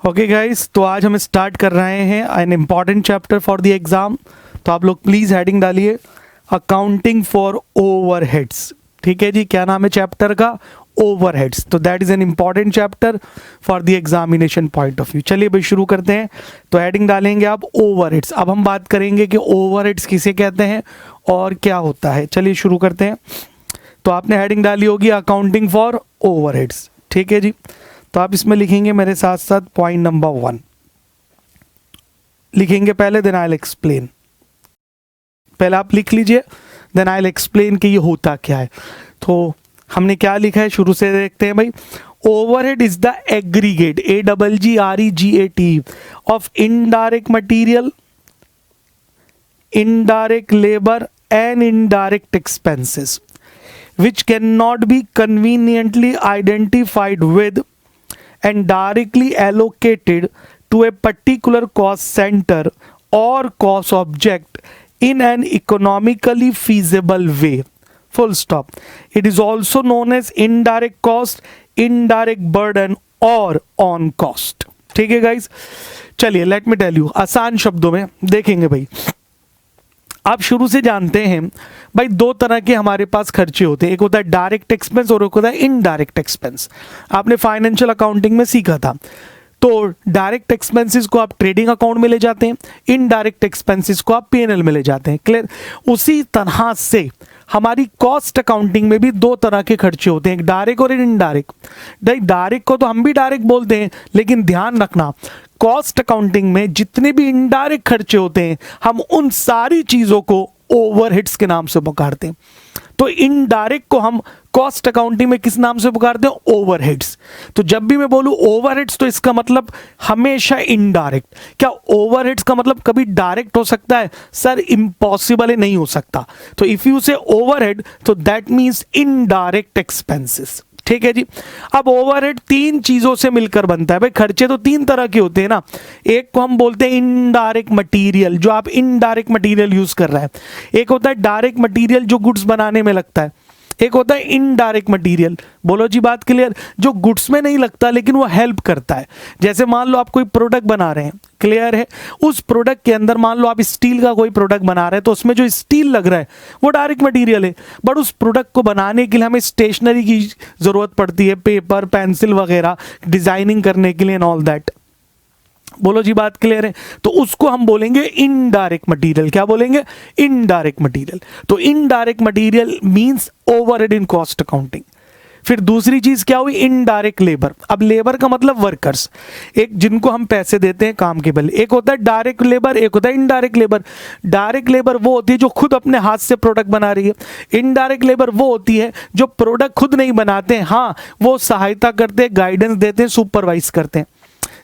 Okay guys, तो आज हम स्टार्ट कर रहे हैं an important chapter for the exam. तो आप लोग प्लीज़ हेडिंग डालिए अकाउंटिंग फॉर ओवरहेड्स। ठीक है जी, क्या नाम है चैप्टर का? ओवरहेड्स। तो that is an important chapter for the examination point of view. चलिए भाई शुरू करते हैं। तो हेडिंग डालेंगे आप ओवरहेड्स। अब हम बात करेंगे कि ओवरहेड्स किसे कहते हैं और क्या होता है। चलिए शुरू करते हैं। तो आपने हेडिंग डाली होगी अकाउंटिंग फॉर ओवरहेड्स। ठीक है जी, तो आप इसमें लिखेंगे मेरे साथ साथ पॉइंट नंबर 1 लिखेंगे पहले, देन आई विल एक्सप्लेन। पहले आप लिख लीजिए, देन आई विल एक्सप्लेन कि ये होता क्या है। तो हमने क्या लिखा है शुरू से देखते हैं भाई। Overhead is the aggregate AGGREGAT of indirect material, indirect labor and indirect expenses which cannot be conveniently identified with and directly allocated to a particular cost center or cost object in an economically feasible way. Full stop. It is also known as indirect cost, indirect burden or on cost. ठीक है guys, चलिए late me tell you, आसान शब्दों में देखेंगे भाई। आप शुरू से जानते हैं भाई, दो तरह के हमारे पास खर्चे होते हैं, एक होता है डायरेक्ट एक्सपेंस और एक होता है इनडायरेक्ट एक्सपेंस। आपने फाइनेंशियल अकाउंटिंग में सीखा था। तो डायरेक्ट एक्सपेंसेस को आप ट्रेडिंग अकाउंट में ले जाते हैं, इनडायरेक्ट एक्सपेंसेस को आप P&L में ले जाते हैं। क्लियर? उसी तरह से हमारी कॉस्ट अकाउंटिंग में भी दो तरह के खर्चे होते हैं, एक डायरेक्ट और इनडायरेक्ट। डायरेक्ट को तो हम भी डायरेक्ट बोलते हैं, लेकिन ध्यान रखना कॉस्ट अकाउंटिंग में जितने भी इनडायरेक्ट खर्चे होते हैं हम उन सारी चीजों को ओवरहेड्स के नाम से पुकारते हैं। तो इनडायरेक्ट को हम कॉस्ट अकाउंटिंग में किस नाम से पुकारते हैं? ओवरहेड्स। तो जब भी मैं बोलूं ओवरहेड्स तो इसका मतलब हमेशा इनडायरेक्ट। क्या ओवरहेड्स का मतलब कभी डायरेक्ट हो सकता है? सर इम्पॉसिबल है, नहीं हो सकता। तो इफ यू से ओवरहेड तो दैट मींस इनडायरेक्ट एक्सपेंसेस। ठीक है जी। अब ओवरहेड तीन चीजों से मिलकर बनता है भाई। खर्चे तो तीन तरह के होते हैं ना, एक को हम बोलते हैं इनडायरेक्ट मटेरियल, जो आप इनडायरेक्ट मटेरियल यूज कर रहे हैं। एक होता है डायरेक्ट मटेरियल जो गुड्स बनाने में लगता है। एक होता है इनडायरेक्ट मटेरियल, बोलो जी बात क्लियर, जो गुड्स में नहीं लगता लेकिन वो हेल्प करता है। जैसे मान लो आप कोई प्रोडक्ट बना रहे हैं, क्लियर है, उस प्रोडक्ट के अंदर मान लो आप स्टील का कोई प्रोडक्ट बना रहे हैं, तो उसमें जो स्टील लग रहा है वो डायरेक्ट मटेरियल है, बट उस प्रोडक्ट को बनाने के लिए हमें स्टेशनरी की जरूरत पड़ती है, पेपर पेंसिल वगैरह, डिजाइनिंग करने के लिए एंड ऑल दैट। बोलो जी बात क्लियर है? तो उसको हम बोलेंगे इनडायरेक्ट मटेरियल। क्या बोलेंगे? Indirect material. तो indirect material means overhead in cost accounting. फिर दूसरी चीज क्या हुई? Indirect labour. अब लेबर का मतलब वर्कर्स, एक जिनको हम पैसे देते हैं काम के बदले। एक होता है डायरेक्ट लेबर, एक होता है इनडायरेक्ट लेबर। डायरेक्ट लेबर वो होती है जो खुद अपने हाथ से प्रोडक्ट बना रही है। इनडायरेक्ट लेबर वो होती है जो प्रोडक्ट खुद नहीं बनाते हैं, हाँ वो सहायता करते हैं, गाइडेंस देते हैं, सुपरवाइज करते हैं।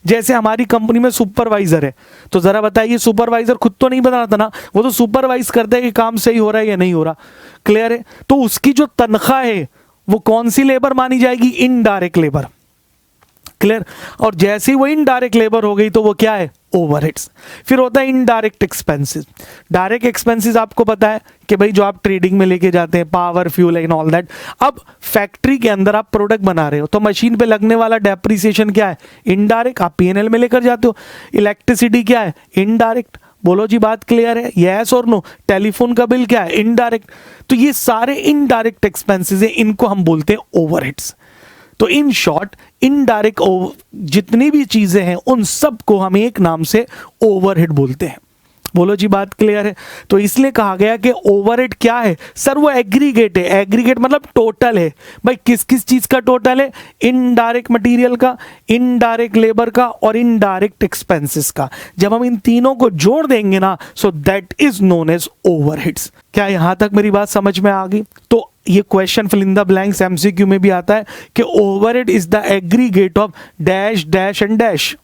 जैसे हमारी कंपनी में सुपरवाइजर है, तो जरा बताइए सुपरवाइजर खुद तो नहीं बनाता ना, वो तो सुपरवाइज करता है कि काम सही हो रहा है या नहीं हो रहा। क्लियर है? तो उसकी जो तनख्वाह है वो कौन सी लेबर मानी जाएगी? Indirect labour. क्लियर? और जैसे ही वो इनडायरेक्ट लेबर हो गई तो वो क्या है? ओवरहेड्स। फिर होता है इनडायरेक्ट एक्सपेंसेस। डायरेक्ट एक्सपेंसेस आपको पता है कि भाई जो आप ट्रेडिंग में लेके जाते हैं, power, fuel and all that. अब फैक्ट्री के अंदर आप प्रोडक्ट बना रहे हो तो मशीन पे लगने वाला डेप्रिसिएशन क्या है? इनडायरेक्ट, आप P&L में लेकर जाते हो। इलेक्ट्रिसिटी क्या है? इनडायरेक्ट। बोलो जी बात क्लियर है? यस और नो? टेलीफोन का बिल क्या है? इनडायरेक्ट। तो ये सारे इनडायरेक्ट एक्सपेंसेस हैं, इनको हम बोलते हैं ओवरहेड्स। तो इन शॉर्ट इनडायरेक्ट जितनी भी चीजें हैं उन सब को हम एक नाम से ओवरहेड बोलते हैं। बोलो जी बात क्लियर है? तो इसलिए कहा गया कि ओवरहेड क्या है? सर वो एग्रीगेट है। एग्रीगेट मतलब टोटल है भाई। किस किस चीज का टोटल है? इनडायरेक्ट मटेरियल का, इनडायरेक्ट लेबर का और इनडायरेक्ट एक्सपेंसेस का। जब हम इन तीनों को जोड़ देंगे ना, so that is known as overheads. क्या यहां तक मेरी बात समझ में आ गई? तो ये question fill in the blanks MCQ में भी आता है कि overhead is the aggregate of dash dash and dash.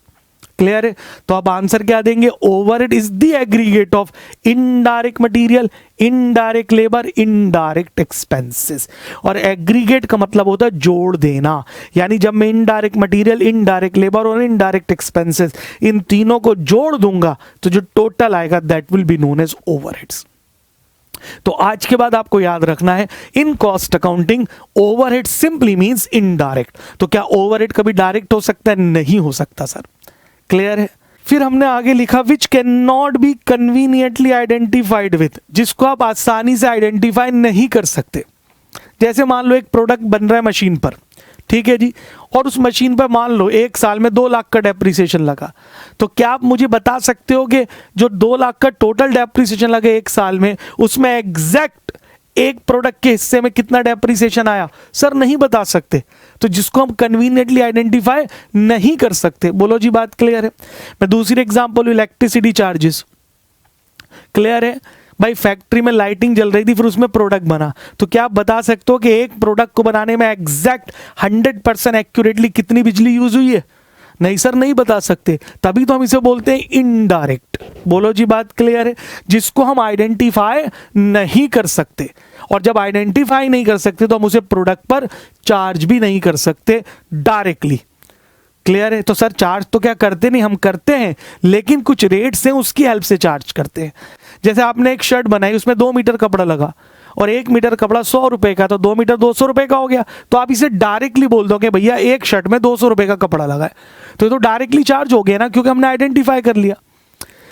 Clear है? तो आप आंसर क्या देंगे? Overhead is the aggregate of indirect material, indirect labour, indirect expenses. और एग्रीगेट का मतलब होता है जोड़ देना, यानी जब मैं इनडायरेक्ट मटेरियल, इनडायरेक्ट लेबर और इनडायरेक्ट एक्सपेंसेस इन तीनों को जोड़ दूंगा तो जो टोटल आएगा that will be known as overheads. तो आज के बाद आपको याद रखना है, in cost accounting overhead simply means indirect. तो क्या ओवरहेड कभी डायरेक्ट हो सकता है? नहीं हो सकता सर। क्लियर है। फिर हमने आगे लिखा which can not be conveniently identified with, जिसको आप आसानी से आइडेंटिफाई नहीं कर सकते। जैसे मान लो एक प्रोडक्ट बन रहा है मशीन पर, ठीक है जी, और उस मशीन पर मान लो 1 साल में 2 लाख का डेप्रिसिएशन लगा, तो क्या आप मुझे बता सकते हो कि जो 2 लाख का टोटल डेप्रिसिएशन लगा 1 साल में, उसमें एग्जैक्ट एक प्रोडक्ट के हिस्से में कितना डेप्रिसिएशन आया? सर नहीं बता सकते। तो जिसको हम कन्वीनियंटली आइडेंटिफाई नहीं कर सकते। बोलो जी, बात क्लियर है। मैं दूसरी एग्जांपल, इलेक्ट्रिसिटी चार्जेस, क्लियर है भाई। फैक्ट्री में लाइटिंग जल रही थी, फिर उसमें प्रोडक्ट बना, तो क्या आप बता सकते हो कि एक प्रोडक्ट को बनाने में एग्जैक्ट 100% एक्यूरेटली कितनी बिजली यूज हुई है? नहीं सर, नहीं बता सकते। तभी तो हम इसे बोलते हैं इनडायरेक्ट। बोलो जी, बात क्लियर है। जिसको हम आइडेंटिफाई नहीं कर सकते, और जब आइडेंटिफाई नहीं कर सकते तो हम उसे प्रोडक्ट पर चार्ज भी नहीं कर सकते डायरेक्टली। क्लियर है। तो सर चार्ज तो क्या करते नहीं, हम करते हैं, लेकिन कुछ रेट्स हैं उसकी हेल्प से चार्ज करते हैं। जैसे आपने एक शर्ट बनाई, उसमें 2 मीटर कपड़ा लगा और 1 मीटर कपड़ा 100 रुपए का, तो 2 मीटर 200 रुपए का हो गया। तो आप इसे डायरेक्टली बोल दो कि भैया एक शर्ट में 200 रुपए का कपड़ा लगा है, तो डायरेक्टली चार्ज हो गया ना, क्योंकि हमने आइडेंटिफाई कर लिया।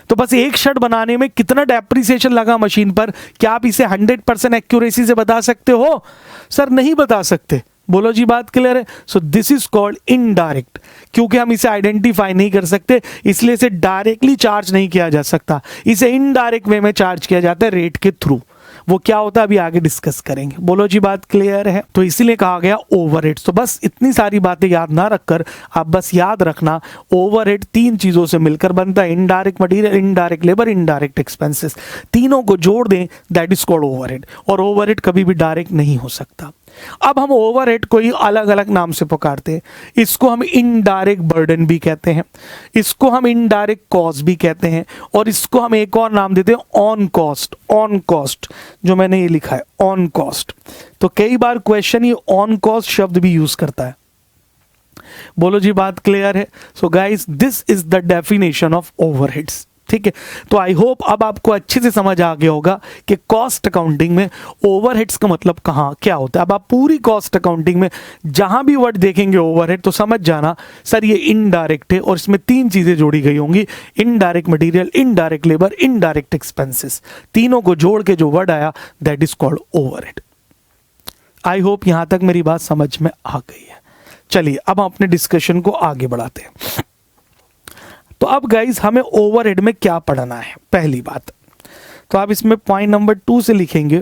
तो बस एक शर्ट बनाने में कितना डेप्रिसिएशन लगा मशीन पर, क्या आप इसे 100% एक्यूरेसी से बता सकते हो? सर नहीं बता सकते। बोलो जी, बात क्लियर है। So this is called indirect. क्योंकि हम इसे आइडेंटिफाई नहीं कर सकते, इसलिए इसे डायरेक्टली चार्ज नहीं किया जा सकता। इसे इनडायरेक्ट वे में चार्ज किया जाता है, रेट के थ्रू। वो क्या होता है अभी आगे डिस्कस करेंगे। बोलो जी, बात क्लियर है। तो इसीलिए कहा गया ओवरहेड्स। तो बस इतनी सारी बातें याद ना रखकर आप बस याद रखना, ओवरहेड 3 चीजों से मिलकर बनता है, indirect material, indirect labour, indirect expenses. तीनों को जोड़ दें, दैट इज कॉल्ड ओवरहेड। और ओवरहेड कभी भी डायरेक्ट नहीं हो सकता। अब हम ओवरहेड को ही अलग अलग नाम से पुकारते हैं। इसको हम इनडायरेक्ट बर्डन भी कहते हैं, इसको हम इनडायरेक्ट कॉस्ट भी कहते हैं, और इसको हम एक और नाम देते हैं ऑन कॉस्ट। ऑन कॉस्ट जो मैंने ये लिखा है, ऑन कॉस्ट। तो कई बार क्वेश्चन ये ऑन कॉस्ट शब्द भी यूज करता है। बोलो जी, बात क्लियर है। So guys, this is the definition of overheads. ठीक है। तो आई होप अब आपको अच्छे से समझ आ गया होगा कि कॉस्ट अकाउंटिंग में ओवरहेड्स का मतलब कहाँ क्या होता है। अब आप पूरी कॉस्ट अकाउंटिंग में जहां भी वर्ड देखेंगे ओवरहेड, तो समझ जाना सर ये इनडायरेक्ट है, और इसमें 3 चीजें जोड़ी गई होंगी, indirect material, indirect labour, indirect expenses. तीनों को जोड़ के जो वर्ड आया, that is called overhead. I hope यहां तक मेरी बात समझ में आ गई है। चलिए अब हम अपने डिस्कशन को आगे बढ़ाते हैं। तो अब गाइस हमें ओवरहेड में क्या पढ़ना है, पहली बात तो आप इसमें पॉइंट नंबर 2 से लिखेंगे।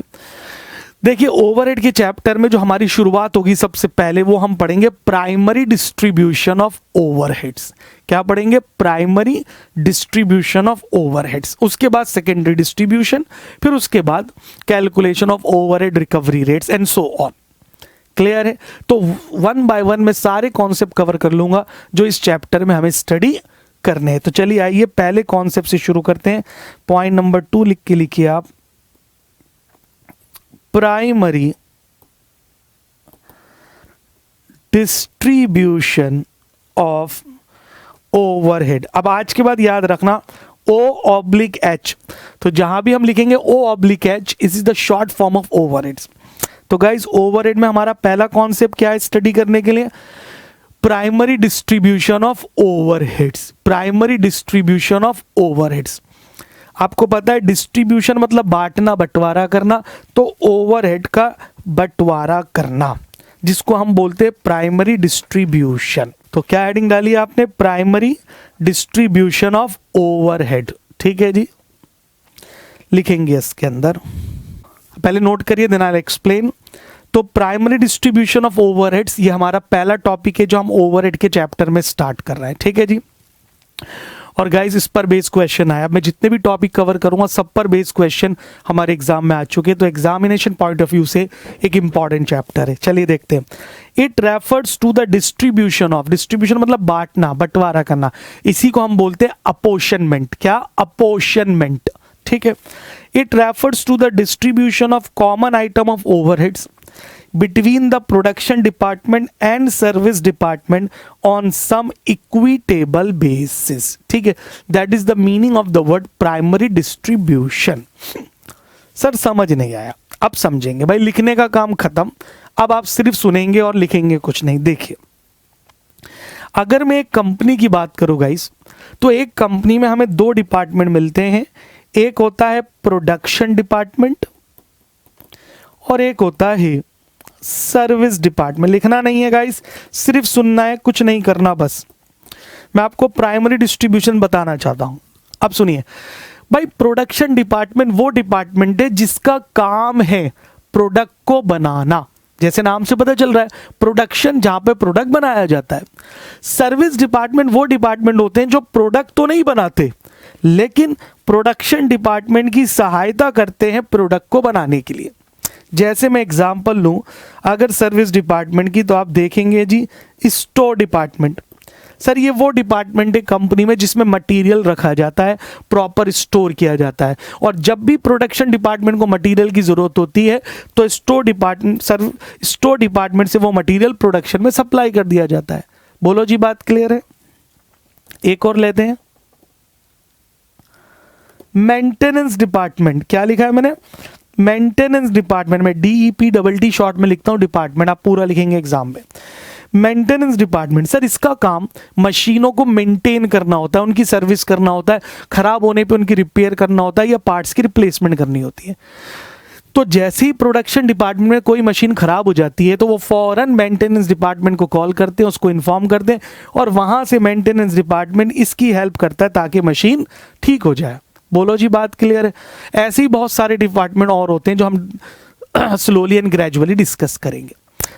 देखिए ओवरहेड के चैप्टर में जो हमारी शुरुआत होगी सबसे पहले, वो हम पढ़ेंगे प्राइमरी डिस्ट्रीब्यूशन ऑफ ओवरहेड्स। क्या पढ़ेंगे? Primary distribution of overheads. उसके बाद सेकेंडरी डिस्ट्रीब्यूशन, फिर उसके बाद calculation of overhead recovery rates and so on. Clear है। तो 1 बाय 1 में सारे कॉन्सेप्ट कवर कर लूंगा जो इस चैप्टर में हमें स्टडी करने हैं। तो चलिए आइए पहले कॉन्सेप्ट से शुरू करते हैं। पॉइंट नंबर 2 लिख के लिखिए आप, प्राइमरी डिस्ट्रीब्यूशन ऑफ ओवरहेड। अब आज के बाद याद रखना O/H, तो जहां भी हम लिखेंगे O/H, is the short form of overheads. तो गाइज ओवरहेड में हमारा पहला कॉन्सेप्ट क्या है स्टडी करने के लिए? Primary distribution of overheads. Primary distribution of overheads. आपको पता है डिस्ट्रीब्यूशन मतलब बांटना, बंटवारा करना, तो ओवरहेड का बंटवारा करना, जिसको हम बोलते हैं प्राइमरी डिस्ट्रीब्यूशन। तो क्या हेडिंग डाली आपने? Primary distribution of overhead. ठीक है जी, लिखेंगे इसके अंदर, पहले नोट करिए, देन आई विल एक्सप्लेन। तो प्राइमरी डिस्ट्रीब्यूशन ऑफ ओवरहेड्स ये हमारा पहला टॉपिक है जो हम ओवरहेड के चैप्टर में स्टार्ट कर रहे हैं। ठीक है जी। और गाइस इस पर बेस क्वेश्चन आया, मैं जितने भी टॉपिक कवर करूंगा सब पर बेस क्वेश्चन हमारे एग्जाम में आ चुके हैं, तो एग्जामिनेशन पॉइंट ऑफ व्यू से एक इंपॉर्टेंट चैप्टर है। चलिए देखते हैं। It refers to the distribution of, distribution मतलब बांटना, बंटवारा करना, इसी को हम बोलते हैं अपोर्शनमेंट। क्या? अपोर्शनमेंट। ठीक है। It refers to the distribution of common item of overheads between the production department and service department on some equitable basis. ठीक है, that is the meaning of the word primary distribution. Sir समझ नहीं आया, अब समझेंगे भाई, लिखने का काम खत्म, अब आप सिर्फ सुनेंगे और लिखेंगे कुछ नहीं। देखिए अगर मैं एक कंपनी की बात करूं गाइस, तो एक कंपनी में हमें दो डिपार्टमेंट मिलते हैं, एक होता है प्रोडक्शन डिपार्टमेंट और एक होता है सर्विस डिपार्टमेंट। लिखना नहीं है गाइस, सिर्फ सुनना है, कुछ नहीं करना। बस मैं आपको प्राइमरी डिस्ट्रीब्यूशन बताना चाहता हूं। अब सुनिए भाई, प्रोडक्शन डिपार्टमेंट वो डिपार्टमेंट है जिसका काम है प्रोडक्ट को बनाना, जैसे नाम से पता चल रहा है प्रोडक्शन, जहां पे प्रोडक्ट बनाया जाता है। सर्विस डिपार्टमेंट वो डिपार्टमेंट होते हैं जो प्रोडक्ट तो नहीं बनाते, लेकिन प्रोडक्शन डिपार्टमेंट की सहायता करते हैं प्रोडक्ट को बनाने के लिए। जैसे मैं एग्जांपल लूं अगर सर्विस डिपार्टमेंट की, तो आप देखेंगे जी स्टोर डिपार्टमेंट। सर ये वो डिपार्टमेंट है कंपनी में जिसमें मटेरियल रखा जाता है, प्रॉपर स्टोर किया जाता है, और जब भी प्रोडक्शन डिपार्टमेंट को मटेरियल की जरूरत होती है तो स्टोर डिपार्टमेंट से वो मटेरियल प्रोडक्शन में सप्लाई कर दिया जाता है। बोलो जी, बात क्लियर है? एक और लेते हैं, मेंटेनेंस डिपार्टमेंट। क्या लिखा है मैंने? मेंटेनेंस डिपार्टमेंट में DEPTT शॉर्ट में लिखता हूं, डिपार्टमेंट आप पूरा लिखेंगे एग्जाम में। मेंटेनेंस डिपार्टमेंट, सर इसका काम मशीनों को मेंटेन करना होता है, उनकी सर्विस करना होता है, खराब होने पे उनकी रिपेयर करना होता है या पार्ट्स की रिप्लेसमेंट करनी होती है। तो जैसे ही प्रोडक्शन डिपार्टमेंट में कोई मशीन खराब हो जाती है तो वो फौरन मेंटेनेंस डिपार्टमेंट को कॉल करते हैं, उसको इन्फॉर्म करते हैं, और वहां से मेंटेनेंस डिपार्टमेंट इसकी हेल्प करता है ताकि मशीन ठीक हो जाए। बोलो जी, बात क्लियर है? ऐसे ही बहुत सारे डिपार्टमेंट और होते हैं जो हम स्लोली एंड ग्रेजुअली डिस्कस करेंगे।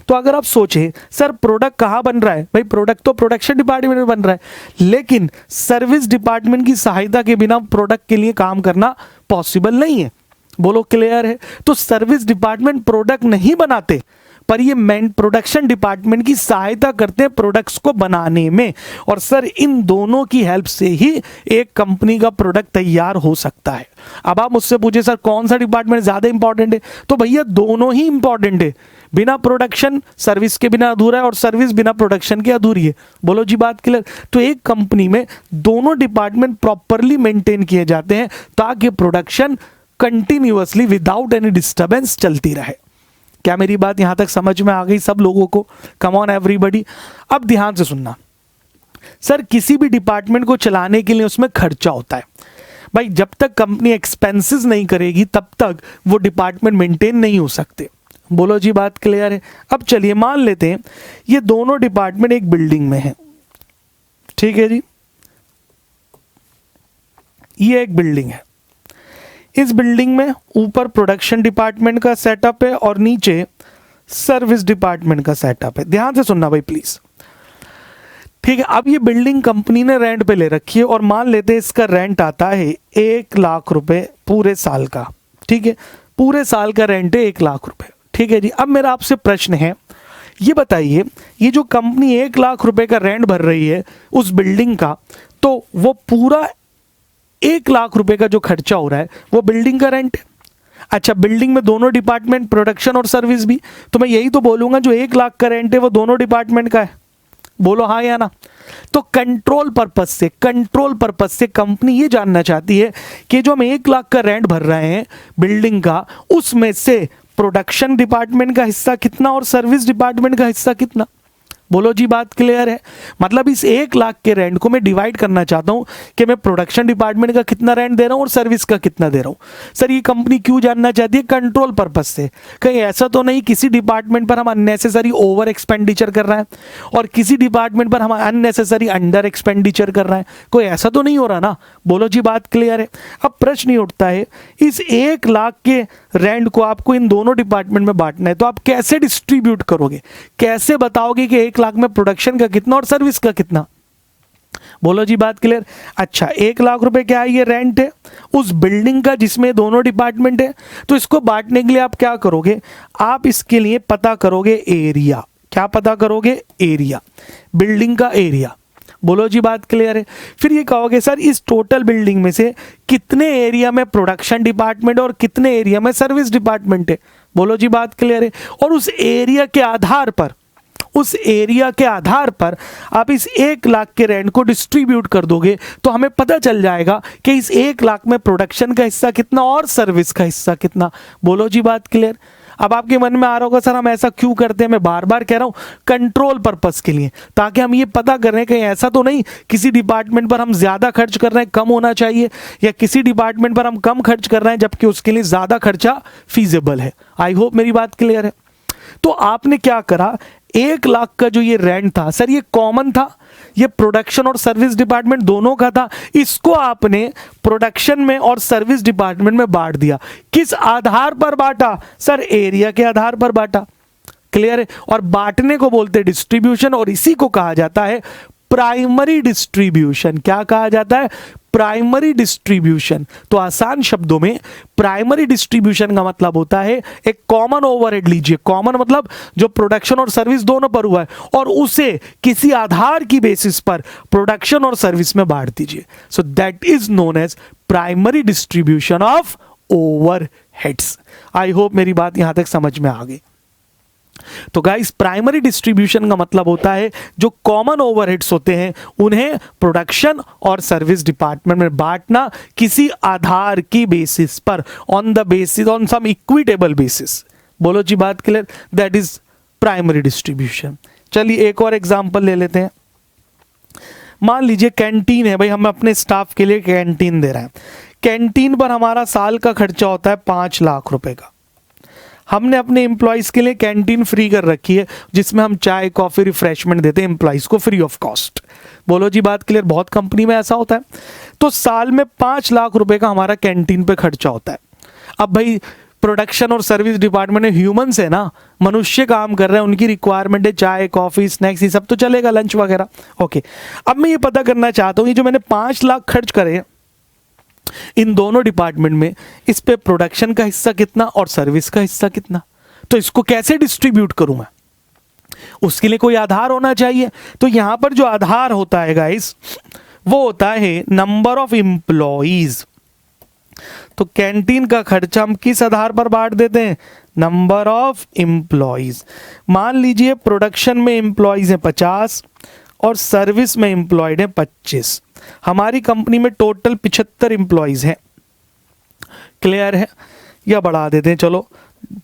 तो अगर आप सोचें सर प्रोडक्ट कहाँ बन रहा है, भाई प्रोडक्ट तो प्रोडक्शन डिपार्टमेंट में बन रहा है, लेकिन सर्विस डिपार्टमेंट की सहायता के बिना प्रोडक्ट के लिए काम करना पॉसिबल नहीं है। बोलो क्लियर है? तो सर्विस डिपार्टमेंट प्रोडक्ट नहीं बनाते, पर ये प्रोडक्शन डिपार्टमेंट की सहायता करते हैं प्रोडक्ट्स को बनाने में, और सर इन दोनों की हेल्प से ही एक कंपनी का प्रोडक्ट तैयार हो सकता है। अब आप मुझसे पूछे सर कौन सा डिपार्टमेंट ज्यादा इंपॉर्टेंट है, तो भैया दोनों ही इंपॉर्टेंट है। बिना प्रोडक्शन सर्विस के बिना अधूरा है, और सर्विस बिना प्रोडक्शन के अधूरी है। बोलो जी, बात क्लियर? तो एक कंपनी में दोनों डिपार्टमेंट प्रॉपरली मेंटेन किए जाते हैं ताकि production continuously without any disturbance चलती रहे। क्या मेरी बात यहां तक समझ में आ गई सब लोगों को? कम ऑन एवरीबॉडी, अब ध्यान से सुनना। सर किसी भी डिपार्टमेंट को चलाने के लिए उसमें खर्चा होता है। भाई जब तक कंपनी एक्सपेंसेस नहीं करेगी तब तक वो डिपार्टमेंट मेंटेन नहीं हो सकते। बोलो जी, बात क्लियर है? अब चलिए मान लेते हैं ये दोनों डिपार्टमेंट एक बिल्डिंग में है, ठीक है जी, ये एक बिल्डिंग है। इस बिल्डिंग में ऊपर प्रोडक्शन डिपार्टमेंट का सेटअप है और नीचे सर्विस डिपार्टमेंट का सेटअप है। ध्यान से सुनना भाई प्लीज, ठीक है? अब ये बिल्डिंग कंपनी ने रेंट पे ले रखी है और मान लेते हैं इसका रेंट आता है 1 लाख रुपए पूरे साल का, ठीक है? पूरे साल का रेंट है 1 लाख रुपए, ठीक है जी। अब मेरा आपसे प्रश्न है, ये बताइए ये जो कंपनी 1 लाख रुपए का रेंट भर रही है उस बिल्डिंग का, तो वो पूरा 1 लाख रुपए का जो खर्चा हो रहा है वो बिल्डिंग का रेंट है। अच्छा, बिल्डिंग में दोनों डिपार्टमेंट प्रोडक्शन और सर्विस भी, तो मैं यही तो बोलूंगा जो 1 लाख का रेंट है वो दोनों डिपार्टमेंट का है। बोलो हाँ या ना? तो कंट्रोल पर्पस से कंपनी ये जानना चाहती है कि जो हम 1 लाख का रेंट भर रहे हैं बिल्डिंग का, उसमें से प्रोडक्शन डिपार्टमेंट का हिस्सा कितना और सर्विस डिपार्टमेंट का हिस्सा कितना। बोलो जी, बात क्लियर है? मतलब इस 1 लाख के रेंट को मैं डिवाइड करना चाहता हूं कि मैं प्रोडक्शन डिपार्टमेंट का कितना रेंट दे रहा हूं और सर्विस का कितना दे रहा हूं। सर ये कंपनी क्यों जानना चाहती है? कंट्रोल पर्पस से। कहीं ऐसा तो नहीं किसी डिपार्टमेंट पर हम अननेसेसरी ओवर एक्सपेंडिचर कर रहे हैं और किसी डिपार्टमेंट पर हम अननेसेसरी अंडर एक्सपेंडिचर कर रहे हैं, कोई ऐसा तो नहीं हो रहा ना? बोलो जी, बात क्लियर है? अब प्रश्न ये उठता है, इस 1 लाख के रेंट को आपको इन दोनों डिपार्टमेंट में बांटना है, तो आप कैसे डिस्ट्रीब्यूट करोगे? कैसे बताओगे कि 1 लाख में प्रोडक्शन का कितना और सर्विस का कितना? बोलो जी, बात क्लियर? अच्छा, 1 लाख रुपए क्या है? ये रेंट है उस बिल्डिंग का जिसमें दोनों डिपार्टमेंट है। तो इसको बांटने के लिए आप क्या करोगे? आप इसके लिए पता करोगे एरिया। क्या पता करोगे? एरिया, बिल्डिंग का एरिया। बोलो जी, बात क्लियर है? फिर ये कहोगे सर इस टोटल बिल्डिंग में से कितने एरिया में प्रोडक्शन डिपार्टमेंट और कितने एरिया में सर्विस डिपार्टमेंट है। बोलो जी, बात क्लियर है? और उस एरिया के आधार पर आप इस 1 लाख के रेंट को डिस्ट्रीब्यूट कर दोगे तो हमें पता चल जाएगा कि इस 1 लाख में प्रोडक्शन का हिस्सा कितना और सर्विस का हिस्सा कितना। बोलो जी, बात क्लियर? अब आपके मन में आ रहा होगा सर हम ऐसा क्यों करते हैं, मैं बार बार कह रहा हूं कंट्रोल पर्पस के लिए, ताकि हम ये पता करें कहीं ऐसा तो नहीं किसी डिपार्टमेंट पर हम ज्यादा खर्च कर रहे हैं, कम होना चाहिए, या किसी डिपार्टमेंट पर हम कम खर्च कर रहे हैं जबकि उसके लिए ज्यादा खर्चा फीजिबल है। आई होप मेरी बात क्लियर है। तो आपने क्या करा, 1 लाख का जो ये रेंट था सर ये कॉमन था, ये प्रोडक्शन और सर्विस डिपार्टमेंट दोनों का था, इसको आपने प्रोडक्शन में और सर्विस डिपार्टमेंट में बांट दिया। किस आधार पर बांटा सर, एरिया के आधार पर बांटा। क्लियर है। और बांटने को बोलते हैं डिस्ट्रीब्यूशन, और इसी को कहा जाता है प्राइमरी डिस्ट्रीब्यूशन। क्या कहा जाता है, प्राइमरी डिस्ट्रीब्यूशन। तो आसान शब्दों में प्राइमरी डिस्ट्रीब्यूशन का मतलब होता है एक कॉमन ओवरहेड लीजिए, कॉमन मतलब जो प्रोडक्शन और सर्विस दोनों पर हुआ है, और उसे किसी आधार की बेसिस पर प्रोडक्शन और सर्विस में बांट दीजिए। So that is known as primary distribution of overheads. I hope मेरी बात यहां तक समझ में आ गई। तो गाइस प्राइमरी डिस्ट्रीब्यूशन का मतलब होता है जो कॉमन ओवरहेड्स होते हैं उन्हें प्रोडक्शन और सर्विस डिपार्टमेंट में बांटना किसी आधार की बेसिस पर, on the basis, on some equitable basis. बोलो जी बात clear, that is primary distribution. चलिए एक और एग्जांपल ले लेते हैं। मान लीजिए कैंटीन है भाई, हम अपने स्टाफ के लिए कैंटीन दे रहे हैं। कैंटीन पर हमारा साल का खर्चा होता है 5 लाख रुपए का। हमने अपने एम्प्लॉयज के लिए कैंटीन फ्री कर रखी है जिसमें हम चाय कॉफी रिफ्रेशमेंट देते हैं एम्प्लॉयज को फ्री ऑफ कॉस्ट। बोलो जी बात क्लियर, बहुत कंपनी में ऐसा होता है। तो साल में 5 लाख रुपए का हमारा कैंटीन पे खर्चा होता है। अब भाई प्रोडक्शन और सर्विस डिपार्टमेंट में ह्यूमंस है ना, मनुष्य काम कर रहे हैं, उनकी रिक्वायरमेंट है चाय कॉफी स्नैक्स, ये सब तो चलेगा, लंच वगैरह। ओके, अब मैं ये पता करना चाहता हूँ ये जो मैंने 5 लाख खर्च करे इन दोनों डिपार्टमेंट में, इस पे प्रोडक्शन का हिस्सा कितना और सर्विस का हिस्सा कितना, तो इसको कैसे डिस्ट्रीब्यूट करूं मैं, उसके लिए कोई आधार होना चाहिए। तो यहां पर जो आधार होता है गाइस वो होता है नंबर ऑफ एम्प्लॉइज। तो कैंटीन का खर्चा हम किस आधार पर बांट देते हैं, नंबर ऑफ एम्प्लॉइज। मान लीजिए प्रोडक्शन में एम्प्लॉइज हैं 50 और सर्विस में एम्प्लॉयड हैं 25। हमारी कंपनी में टोटल 75 एम्प्लॉइज हैं। क्लियर है, या बढ़ा देते हैं, चलो